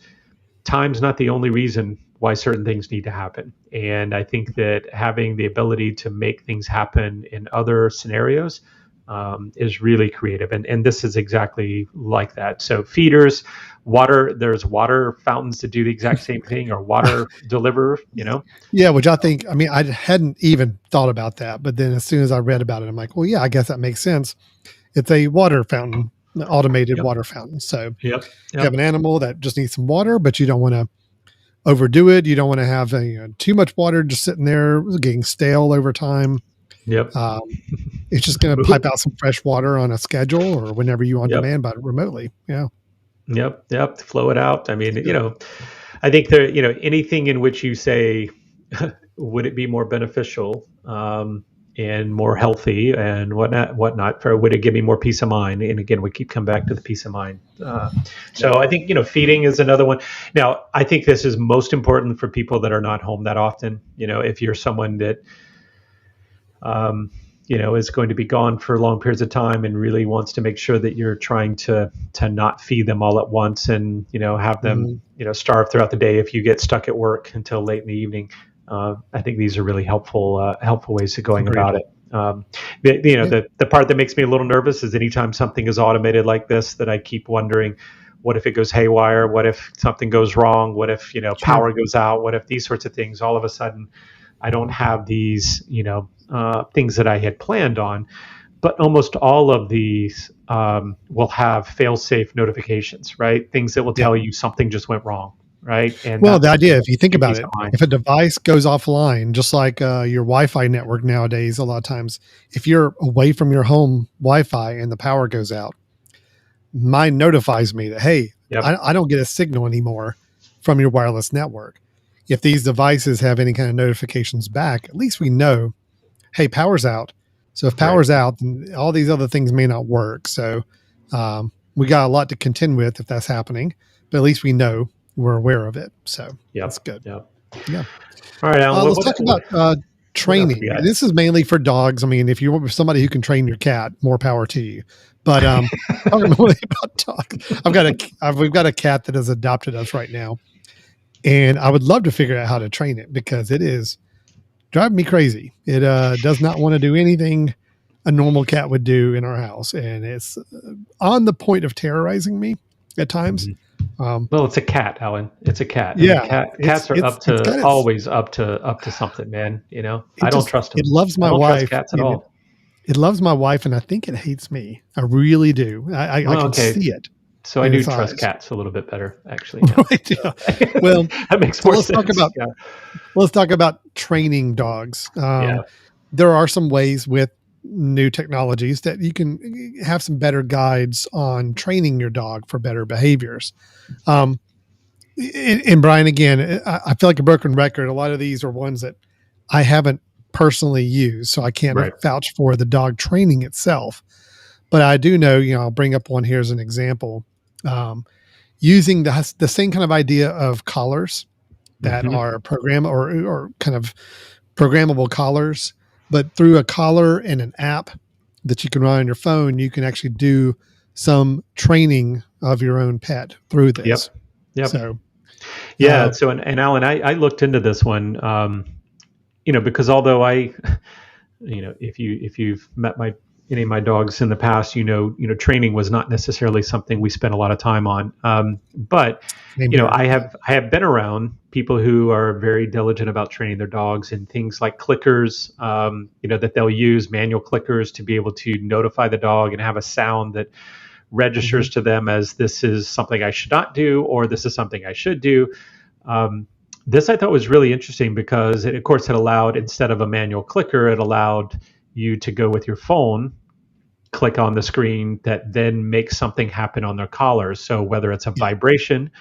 time's not the only reason why certain things need to happen. And I think that having the ability to make things happen in other scenarios is really creative. And this is exactly like that. So feeders, water, there's water fountains that do the exact same thing, or water deliver, Yeah, which I hadn't even thought about that. But then as soon as I read about it, I'm like, well, yeah, I guess that makes sense. It's a water fountain, an automated water fountain. So you have an animal that just needs some water, but you don't want to overdo it. You don't want to have too much water just sitting there getting stale over time. It's just going to pipe out some fresh water on a schedule or whenever you on demand, but remotely. Yeah. Flow it out. I mean, I think there, anything in which you say, would it be more beneficial and more healthy and whatnot, would it give me more peace of mind? And again, we keep coming back to the peace of mind. So I think, feeding is another one. Now, I think this is most important for people that are not home that often. If you're someone that, is going to be gone for long periods of time and really wants to make sure that you're trying to not feed them all at once and, have them, starve throughout the day if you get stuck at work until late in the evening. I think these are really helpful ways of going about it. The part that makes me a little nervous is anytime something is automated like this, that I keep wondering, what if it goes haywire? What if something goes wrong? What if, power goes out? What if these sorts of things, all of a sudden I don't have these, things that I had planned on, but almost all of these will have fail-safe notifications, right? Things that will tell you something just went wrong, right? And the idea, if you think about it, if a device goes offline, just like your Wi-Fi network nowadays, a lot of times, if you're away from your home Wi-Fi and the power goes out, mine notifies me that, hey, I don't get a signal anymore from your wireless network. If these devices have any kind of notifications back, at least we know, hey, power's out. So if power's out, then all these other things may not work. So we got a lot to contend with if that's happening, but at least we know, we're aware of it. So that's good. Yeah. All right, Alan. Let's talk about training. This is mainly for dogs. I mean, if you're somebody who can train your cat, more power to you. But talking more about dogs, we've got a cat that has adopted us right now. And I would love to figure out how to train it because it is driving me crazy. It does not want to do anything a normal cat would do in our house. And it's on the point of terrorizing me at times. Well, it's a cat, Alan. It's a cat. Yeah. Cats are always up to something, man. I don't trust them. It loves my wife. Cats at all. It loves my wife, and I think it hates me. I really do. I can see it. So I in do trust size. cats a little bit better, actually. Now. Right, yeah. Well, that makes so more sense. let's talk about training dogs. There are some ways with new technologies that you can have some better guides on training your dog for better behaviors. And Brian, again, I feel like a broken record. A lot of these are ones that I haven't personally used, so I can't Right. vouch for the dog training itself. But I do know, I'll bring up one here as an example. Using the same kind of idea of collars that are program or kind of programmable collars, but through a collar and an app that you can run on your phone, you can actually do some training of your own pet through this. Yep. So, So, and Alan, I looked into this one, because although if you've met any of my dogs in the past, training was not necessarily something we spent a lot of time on. But I have been around people who are very diligent about training their dogs, and things like clickers, that they'll use manual clickers to be able to notify the dog and have a sound that registers to them as this is something I should not do, or this is something I should do. This I thought was really interesting because it, of course, it allowed, instead of a manual clicker, it allowed you to go with your phone, click on the screen that then makes something happen on their collars. So whether it's a vibration,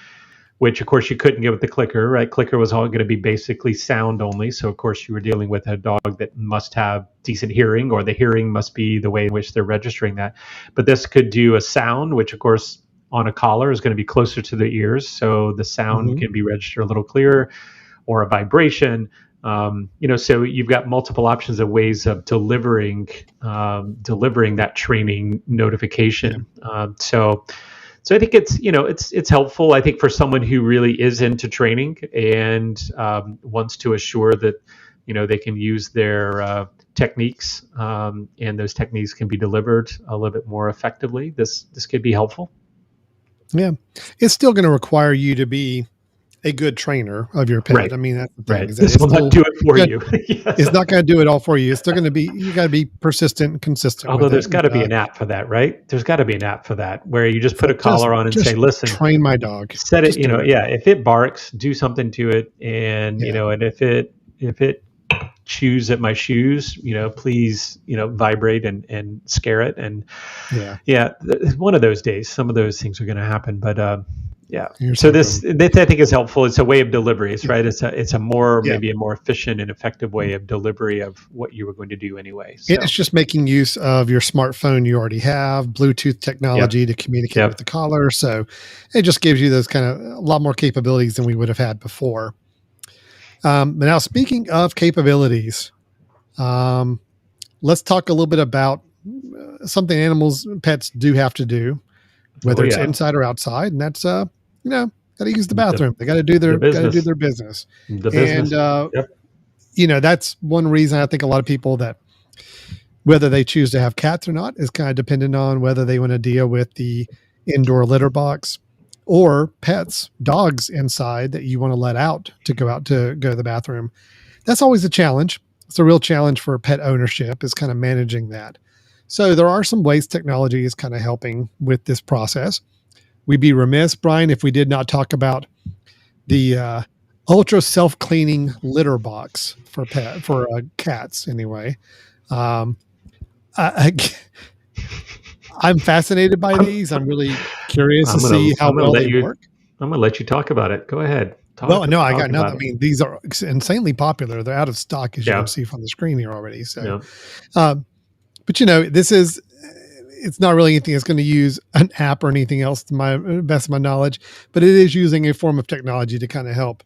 which of course you couldn't get with the clicker, right? Clicker was all going to be basically sound only. So of course you were dealing with a dog that must have decent hearing, or the hearing must be the way in which they're registering that. But this could do a sound, which of course on a collar is going to be closer to the ears. So the sound can be registered a little clearer, or a vibration. So you've got multiple options of ways of delivering that training notification. So I think it's helpful. I think for someone who really is into training and wants to assure that they can use their techniques, and those techniques can be delivered a little bit more effectively. This could be helpful. Yeah, it's still going to require you to be a good trainer of your pet. Right. I mean, that's the thing. Right. This will not do it for you. It's not going to do it all for you. It's still going to be, you got to be persistent and consistent. Although there's got to be an app for that, right? There's got to be an app for that where you just put a collar on and say, listen, train my dog. Set it, if it barks, do something to it. And, and if it chews at my shoes, please, vibrate and scare it. And one of those days, some of those things are going to happen, but, so this I think is helpful. It's a way of delivery, right? It's a more maybe a more efficient and effective way of delivery of what you were going to do anyway. So. It's just making use of your smartphone you already have, Bluetooth technology to communicate with the collar. So it just gives you those kind of a lot more capabilities than we would have had before. But now, speaking of capabilities, let's talk a little bit about something pets do have to do, whether it's inside or outside, and that's got to use the bathroom. They got to do their business. And that's one reason I think a lot of people, that whether they choose to have cats or not is kind of dependent on whether they want to deal with the indoor litter box or pets, dogs inside that you want to let out to go to the bathroom. That's always a challenge. It's a real challenge for pet ownership, is kind of managing that. So there are some ways technology is kind of helping with this process. We'd be remiss, Brian, if we did not talk about the ultra self-cleaning litter box for cats. Anyway, I'm fascinated by these. I'm really curious to see how well they work. I'm going to let you talk about it. Go ahead. I got nothing. I mean, these are insanely popular. They're out of stock, as you can see from the screen here already. So, but it's not really anything that's going to use an app or anything else, to my best of my knowledge, but it is using a form of technology to kind of help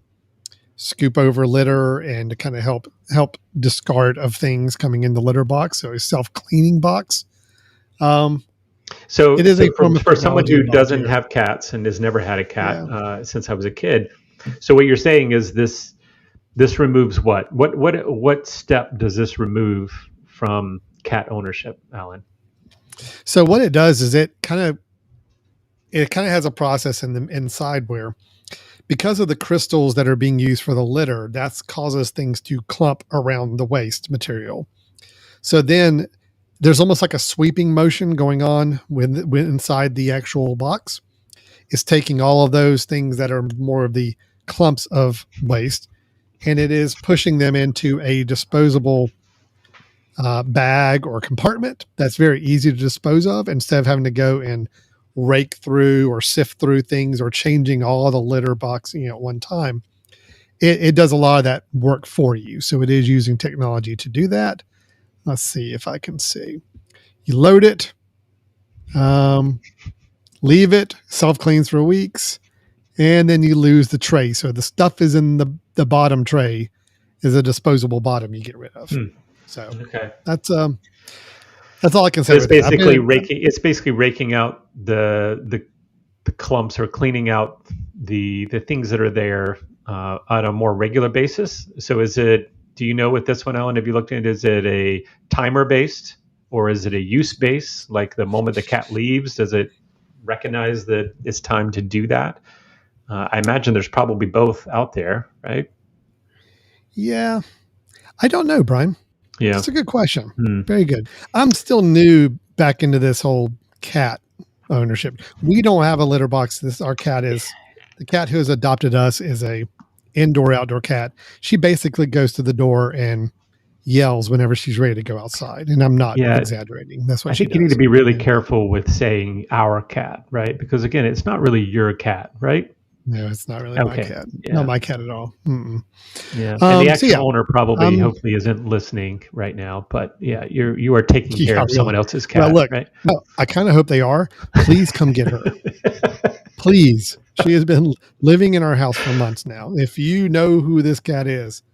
scoop over litter and to kind of help discard of things coming in the litter box. So a self-cleaning box. So it is for someone who doesn't have cats and has never had a cat since I was a kid. So what you're saying is this removes what? What step does this remove from cat ownership, Alan? So what it does is it kind of has a process in the inside where, because of the crystals that are being used for the litter, that causes things to clump around the waste material. So then there's almost like a sweeping motion going on when inside the actual box. is taking all of those things that are more of the clumps of waste, and it is pushing them into a disposable bag or compartment that's very easy to dispose of, instead of having to go and rake through or sift through things or changing all the litter box, at one time. It does a lot of that work for you. So it is using technology to do that. Let's see if I can see. You load it, leave it, self-cleans for weeks, and then you lose the tray. So the stuff is in the bottom tray is a disposable bottom you get rid of. So that's all I can say. It's basically raking out the clumps, or cleaning out the things that are there on a more regular basis. So do you know with this one, Alan, have you looked at it, is it a timer based or is it a use based? Like the moment the cat leaves, does it recognize that it's time to do that? I imagine there's probably both out there, right? Yeah. I don't know, Brian. Yeah. That's a good question. Very good. I'm still new back into this whole cat ownership. We don't have a litter box. The cat who has adopted us is a indoor outdoor cat. She basically goes to the door and yells whenever she's ready to go outside. And I'm not exaggerating. That's what I think. You need to be really careful with saying our cat, right? Because again, it's not really your cat, right? No, it's not really my cat. Yeah. Not my cat at all. Mm-mm. Yeah, and the ex-owner probably hopefully isn't listening right now. But yeah, you are taking care of someone else's cat. Well, look, right? I kind of hope they are. Please come get her. Please. She has been living in our house for months now. If you know who this cat is,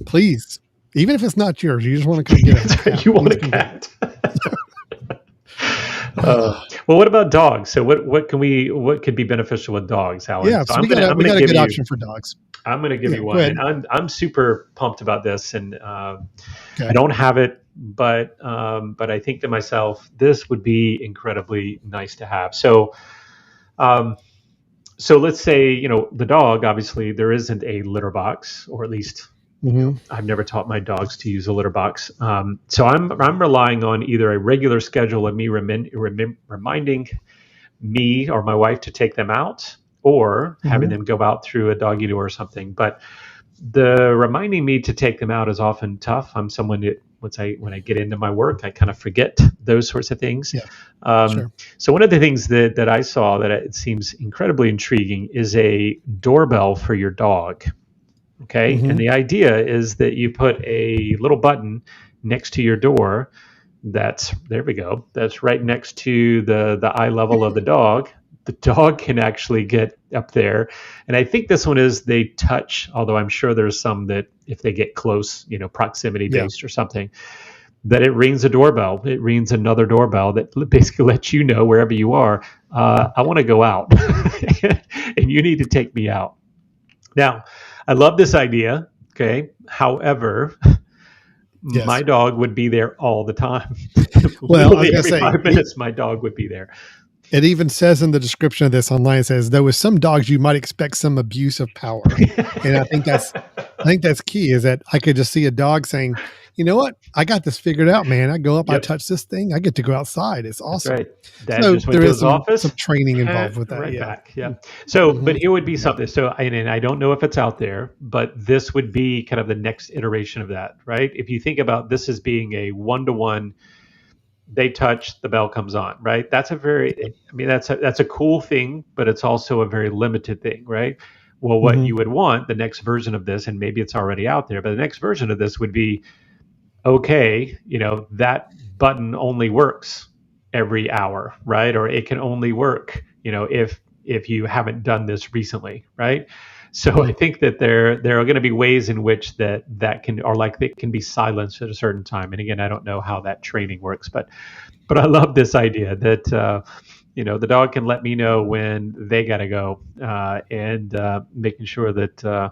please, even if it's not yours, you just want to come get her. Right, you want a cat. Well, what about dogs? So what could be beneficial with dogs, Alan? Yeah, so we got a good option for dogs. I'm going to give you one. And I'm super pumped about this, and I don't have it, but I think to myself, this would be incredibly nice to have. So let's say, the dog, obviously there isn't a litter box, or at least I've never taught my dogs to use a litter box. So I'm relying on either a regular schedule of me reminding me or my wife to take them out, or having them go out through a doggy door or something. But the reminding me to take them out is often tough. I'm someone that when I get into my work, I kind of forget those sorts of things. Yeah, sure. So one of the things that I saw that it seems incredibly intriguing is a doorbell for your dog. Okay. And the idea is that you put a little button next to your door. That's right next to the eye level of the dog. The dog can actually get up there. And I think this one is they touch, although I'm sure there's some that if they get close, proximity based or something, that it rings a doorbell. It rings another doorbell that basically lets you know wherever you are, I want to go out and you need to take me out. Now, I love this idea. Okay. However, my dog would be there all the time. Well, every 5 minutes, my dog would be there. It even says in the description of this online, it says, though with some dogs, you might expect some abuse of power. And I think that's key, is that I could just see a dog saying, you know what? I got this figured out, man. I go up, I touch this thing. I get to go outside. It's awesome. That's right. Dad just went to his office. Some training involved with that. Right back. Yeah. So, but it would be something. So, and I don't know if it's out there, but this would be kind of the next iteration of that, right? If you think about this as being a one-to-one, they touch, the bell comes on, right? That's a cool thing, but it's also a very limited thing, right? Well, what you would want, the next version of this, and maybe it's already out there, but the next version of this would be, okay, that button only works every hour, right? Or it can only work, if you haven't done this recently, right? So I think that there are going to be ways in which that can, or like it can be silenced at a certain time. And again, I don't know how that training works, but I love this idea that the dog can let me know when they got to go, and making sure that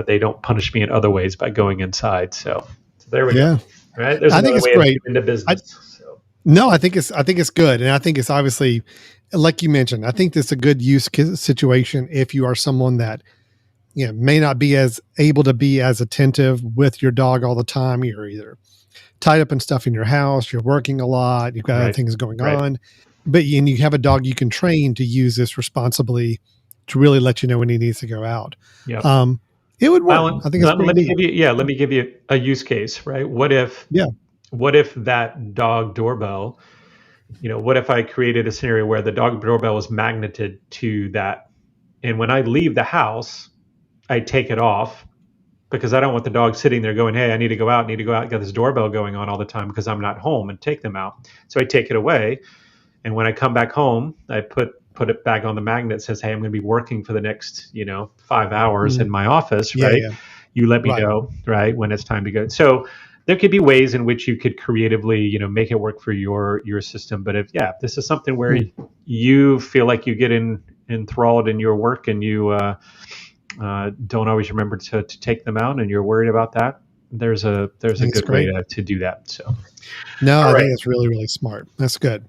they don't punish me in other ways by going inside. So there we go. Right? There's I think it's way great. Of into business. No, I think it's good, and I think it's obviously, like you mentioned, I think this is a good use situation if you are someone that may not be as able to be as attentive with your dog all the time. You're either tied up in stuff in your house, you're working a lot, you've got other things going on. but you have a dog you can train to use this responsibly, to really let you know when he needs to go out. Yeah. It would work. Alan, I think it's pretty neat. let me give you a use case, right? What if that dog doorbell, what if I created a scenario where the dog doorbell was magneted to that, and when I leave the house, I take it off because I don't want the dog sitting there going, "Hey, I need to go out, got this doorbell going on all the time because I'm not home," and take them out. So I take it away, and when I come back home, I put it back on the magnet. That says, "Hey, I'm going to be working for the next 5 hours in my office." Right? Yeah. You let me know, right, when it's time to go. So there could be ways in which you could creatively, make it work for your system. But if this is something where you feel like you get enthralled in your work and you don't always remember to take them out, and you're worried about that, there's a good way to do that. So I think it's really, really smart. That's good.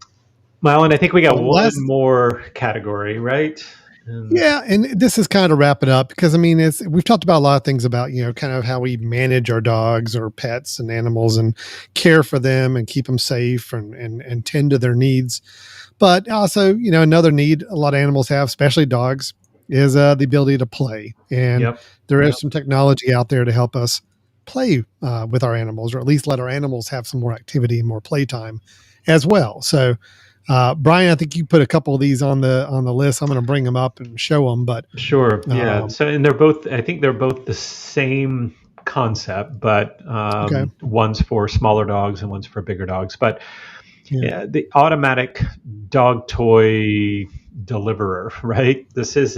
Well, and I think we got one more category, right? And this is kind of wrap it up, because we've talked about a lot of things about kind of how we manage our dogs or pets and animals and care for them and keep them safe and tend to their needs. But also, another need a lot of animals have, especially dogs, is the ability to play. And there is some technology out there to help us play with our animals, or at least let our animals have some more activity and more playtime as well. So, Brian, I think you put a couple of these on the list. I'm going to bring them up and show them. But sure, So, and I think they're both the same concept, but one's for smaller dogs and one's for bigger dogs. But the automatic dog toy deliverer, right? This is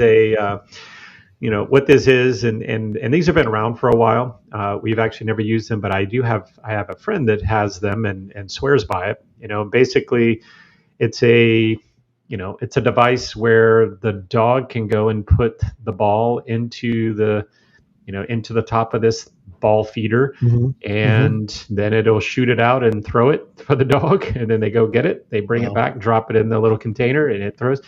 what this is, and these have been around for a while. We've actually never used them, but I have a friend that has them and swears by it. Basically, it's a device where the dog can go and put the ball into the top of this ball feeder, and then it'll shoot it out and throw it for the dog, and then they go get it, they bring it back, drop it in the little container, and it throws.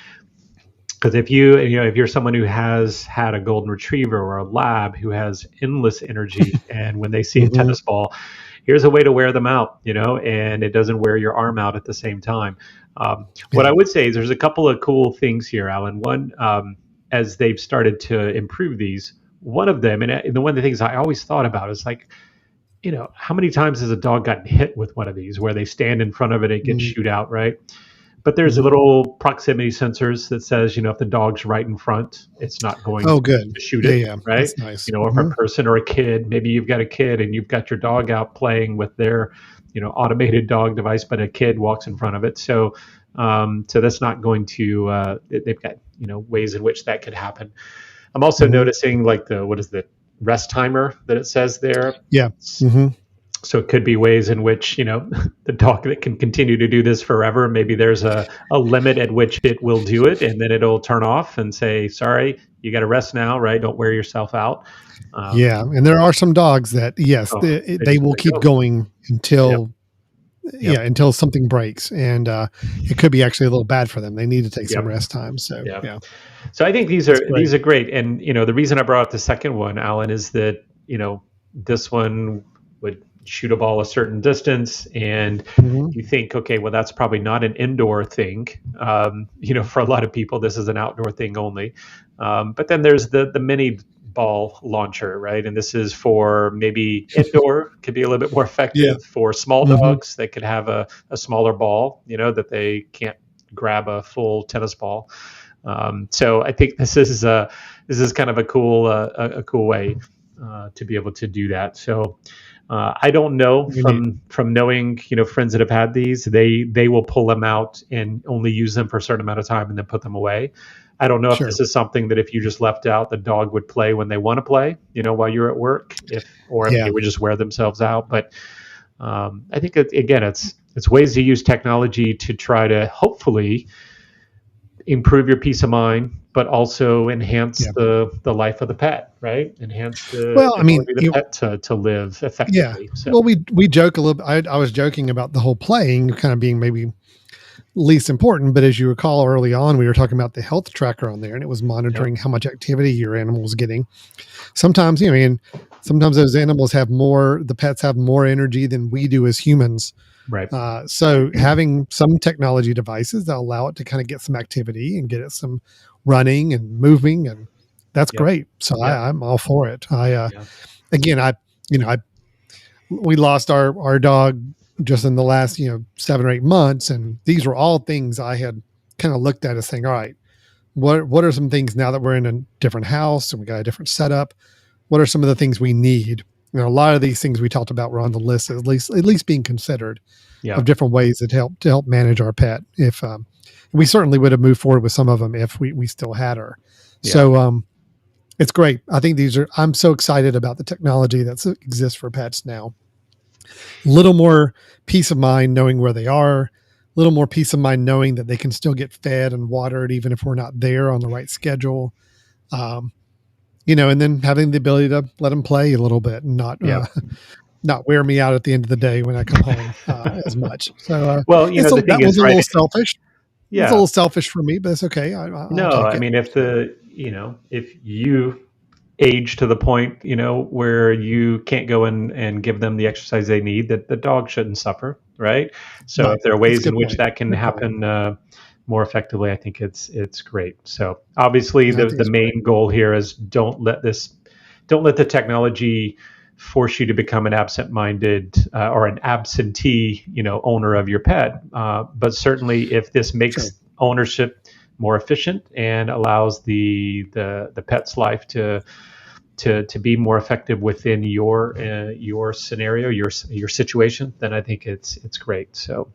Because if you're someone who has had a golden retriever or a lab who has endless energy, and when they see a tennis ball, here's a way to wear them out, and it doesn't wear your arm out at the same time. What I would say is there's a couple of cool things here, Alan. One, as they've started to improve these, one of them, and one of the things I always thought about is like, how many times has a dog gotten hit with one of these where they stand in front of it and it gets shoot out, right? But there's a little proximity sensors that says, if the dog's right in front, it's not going to shoot it, right? That's nice. If a person or a kid, maybe you've got a kid and you've got your dog out playing with their, automated dog device, but a kid walks in front of it. So that's not going to, they've got, ways in which that could happen. I'm also noticing like what is the rest timer that it says there? Yeah. So it could be ways in which, the dog that can continue to do this forever, maybe there's a limit at which it will do it, and then it'll turn off and say, sorry, you got to rest now, right? Don't wear yourself out. And there are some dogs that, they will keep going until, until something breaks. And it could be actually a little bad for them. They need to take some rest time. So, So I think these are great. And, the reason I brought up the second one, Alan, is that, this one would shoot a ball a certain distance, and you think, okay, well, that's probably not an indoor thing. For a lot of people, this is an outdoor thing only. But then there's the mini ball launcher, right? And this is for maybe indoor, could be a little bit more effective for small dogs. They could have a smaller ball, that they can't grab a full tennis ball. So I think this is kind of a cool way to be able to do that. So I don't know from knowing, friends that have had these, they will pull them out and only use them for a certain amount of time and then put them away. I don't know if this is something that if you just left out, the dog would play when they want to play, while you're at work, if they would just wear themselves out. But I think it's ways to use technology to try to hopefully improve your peace of mind, but also enhance the life of the pet, right? Enhance the ability of the pet to live effectively. Yeah. So. Well, we joke a little bit. I was joking about the whole playing kind of being maybe least important, but as you recall early on, we were talking about the health tracker on there, and it was monitoring how much activity your animal was getting. Sometimes, sometimes those animals the pets have more energy than we do as humans. Right. So having some technology devices that allow it to kind of get some activity and get it some running and moving, and that's great. So I'm all for it. We lost our dog just in the last 7 or 8 months, and these were all things I had kind of looked at as saying, all right, what are some things now that we're in a different house and we got a different setup? What are some of the things we need? A lot of these things we talked about were on the list, at least being considered, of different ways that help manage our pet. If we certainly would have moved forward with some of them if we still had her. Yeah. So it's great. I think I'm so excited about the technology that exists for pets now. A little more peace of mind knowing where they are, a little more peace of mind knowing that they can still get fed and watered even if we're not there on the right schedule. And then having the ability to let them play a little bit and not wear me out at the end of the day when I come home as much. So, that was a little selfish. Yeah. It's a little selfish for me, but it's okay. If you age to the point, where you can't go and give them the exercise they need, that the dog shouldn't suffer. Right. So if there are ways in which that can happen more effectively, I think it's great. So obviously the main goal here is don't let the technology force you to become an absent-minded or an absentee, owner of your pet. But certainly if this makes ownership more efficient and allows the pet's life to be more effective within your scenario, your situation, then I think it's great. So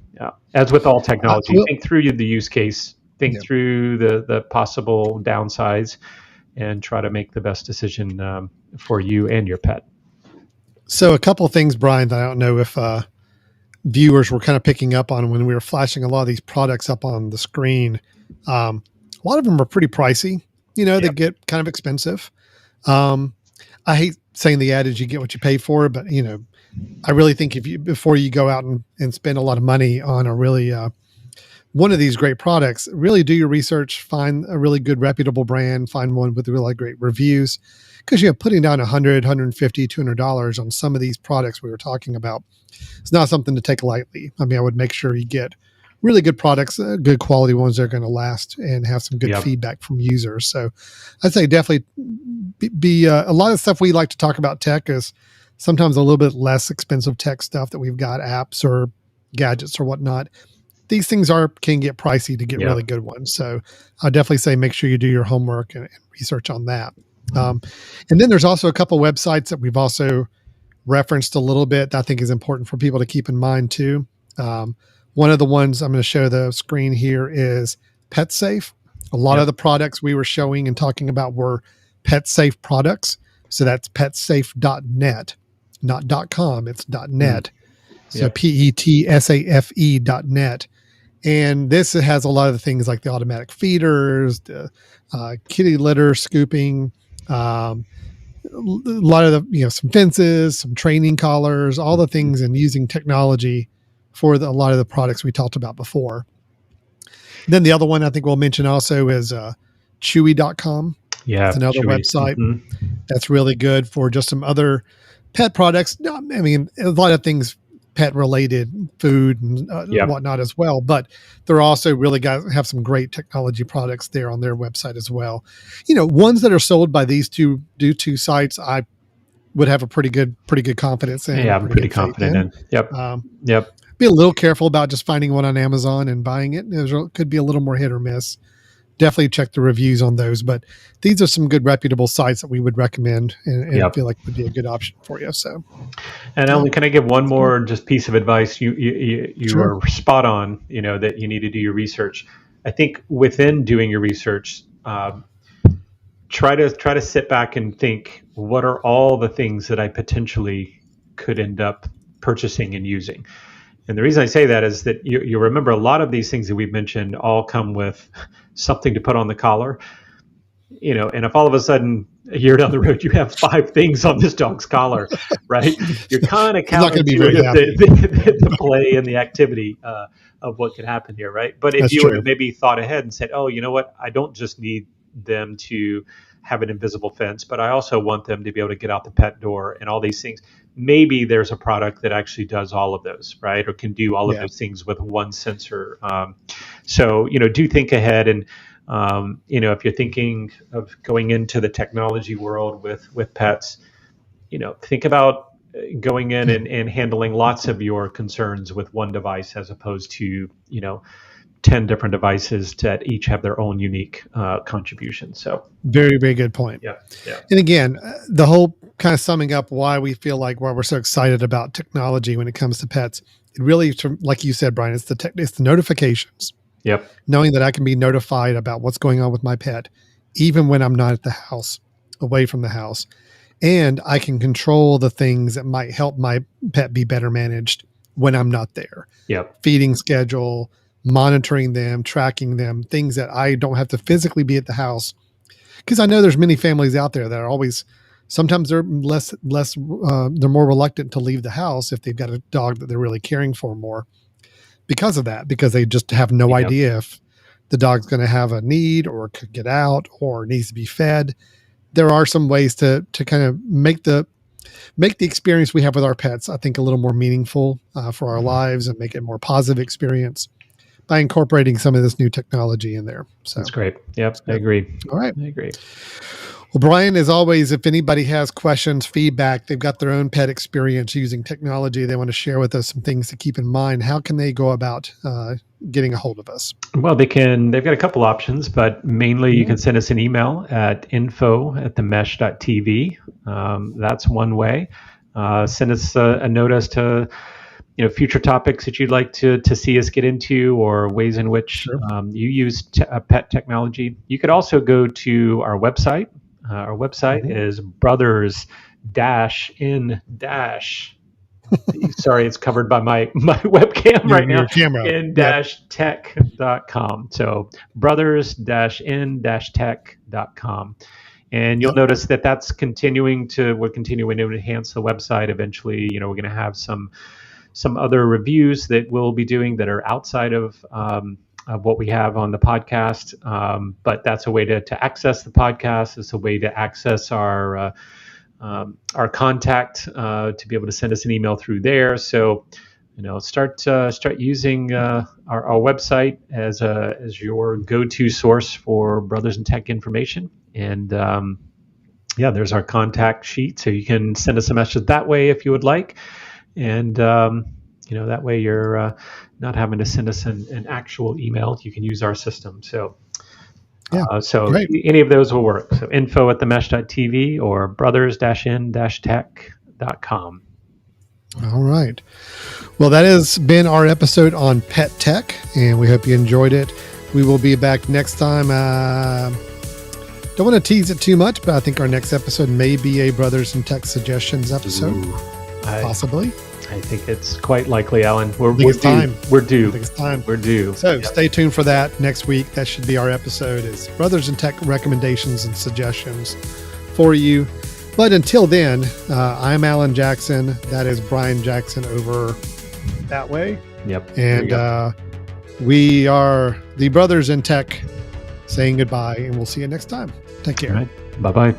as with all technology, think through the use case, think through the possible downsides, and try to make the best decision for you and your pet. So a couple of things, Brian, that I don't know if viewers were kind of picking up on when we were flashing a lot of these products up on the screen. A lot of them are pretty pricey. They get kind of expensive. I hate saying the adage, you get what you pay for, but I really think before you go out and spend a lot of money on a really, one of these great products, really do your research, find a really good reputable brand, find one with really great reviews, because putting down $100, $150, $200 on some of these products we were talking about, it's not something to take lightly. I mean, I would make sure you get really good products, good quality ones that are going to last and have some good feedback from users. So I'd say definitely be a lot of stuff we like to talk about tech is sometimes a little bit less expensive tech stuff that we've got, apps or gadgets or whatnot. These things can get pricey to get really good ones. So I'd definitely say make sure you do your homework and research on that. And then there's also a couple websites that we've also referenced a little bit that I think is important for people to keep in mind too. One of the ones I'm going to show the screen here is Petsafe. A lot of the products we were showing and talking about were Petsafe products. So that's petsafe.net, not .com, it's .net. So petsafe.net. And this has a lot of the things like the automatic feeders, the kitty litter scooping, a lot of the, some fences, some training collars, all the things, and using technology for a lot of the products we talked about before. Then the other one I think we'll mention also is Chewy.com. Yeah, it's another website that's really good for just some other pet products. I mean, a lot of things pet related, food and whatnot as well. But they're also really have some great technology products there on their website as well. Ones that are sold by these two sites, I would have a pretty good confidence in. Yeah, I'm pretty confident in. Yep. Be a little careful about just finding one on Amazon and buying it. It could be a little more hit or miss. Definitely check the reviews on those, but these are some good reputable sites that we would recommend and I feel like would be a good option for you. So, and Ellen, can I give one more just piece of advice? You are spot on, that you need to do your research. I think within doing your research, try to sit back and think, what are all the things that I potentially could end up purchasing and using? And the reason I say that is that you remember a lot of these things that we've mentioned all come with something to put on the collar, and if all of a sudden a year down the road you have 5 things on this dog's collar, right? You're kind of counting the play and the activity of what could happen here, right? But if you would have maybe thought ahead and said, oh, you know what? I don't just need them to have an invisible fence, but I also want them to be able to get out the pet door and all these things. Maybe there's a product that actually does all of those, right? Or can do all of those things with one sensor. So, do think ahead. And, if you're thinking of going into the technology world with pets, think about going in and handling lots of your concerns with one device as opposed to, 10 different devices that each have their own unique contribution. So very, very good point. Yeah. And again, the whole kind of summing up why we're so excited about technology when it comes to pets, it really, like you said, Brian, it's the notifications. Yep. Knowing that I can be notified about what's going on with my pet, even when I'm not at the house, away from the house. And I can control the things that might help my pet be better managed when I'm not there. Yep. Feeding schedule, monitoring them, tracking them, things that I don't have to physically be at the house. Because I know there's many families out there that are always, sometimes they're they're more reluctant to leave the house if they've got a dog that they're really caring for more because of that, because they just have no idea if the dog's going to have a need or could get out or needs to be fed. There are some ways to kind of make the experience we have with our pets, I think, a little more meaningful for our lives and make it a more positive experience by incorporating some of this new technology in there. So that's great. Yep. I agree. All right. I agree. Well, Brian, as always, if anybody has questions, feedback, they've got their own pet experience using technology, they want to share with us some things to keep in mind, how can they go about getting a hold of us? Well, they've got a couple options, but mainly you can send us an email at info@themesh.tv. That's one way. Send us a note as to future topics that you'd like to see us get into, or ways in which you use pet technology. You could also go to our website. Our website is brothers-in- sorry, it's covered by my webcam right now. in-tech.com. So brothers-in-tech.com. And you'll notice that we're continuing to enhance the website. Eventually, we're going to have some other reviews that we'll be doing that are outside of what we have on the podcast. But that's a way to access the podcast. It's a way to access our contact, to be able to send us an email through there. So, start using our website as your go-to source for Brothers in Tech information. And there's our contact sheet, so you can send us a message that way if you would like. And that way you're not having to send us an actual email. You can use our system. So. Great. Any of those will work. So info@themesh.tv or brothers-in-tech.com. All right. Well, that has been our episode on pet tech, and we hope you enjoyed it. We will be back next time. Don't want to tease it too much, but I think our next episode may be a Brothers in Tech suggestions episode. Possibly. I think it's quite likely, Alan. We're due. I think it's time. We're due. So stay tuned for that next week. That should be our episode, is Brothers in Tech recommendations and suggestions for you. But until then, I'm Alan Jackson. That is Brian Jackson over that way. Yep. And we are the Brothers in Tech saying goodbye, and we'll see you next time. Take care. All right. Bye-bye.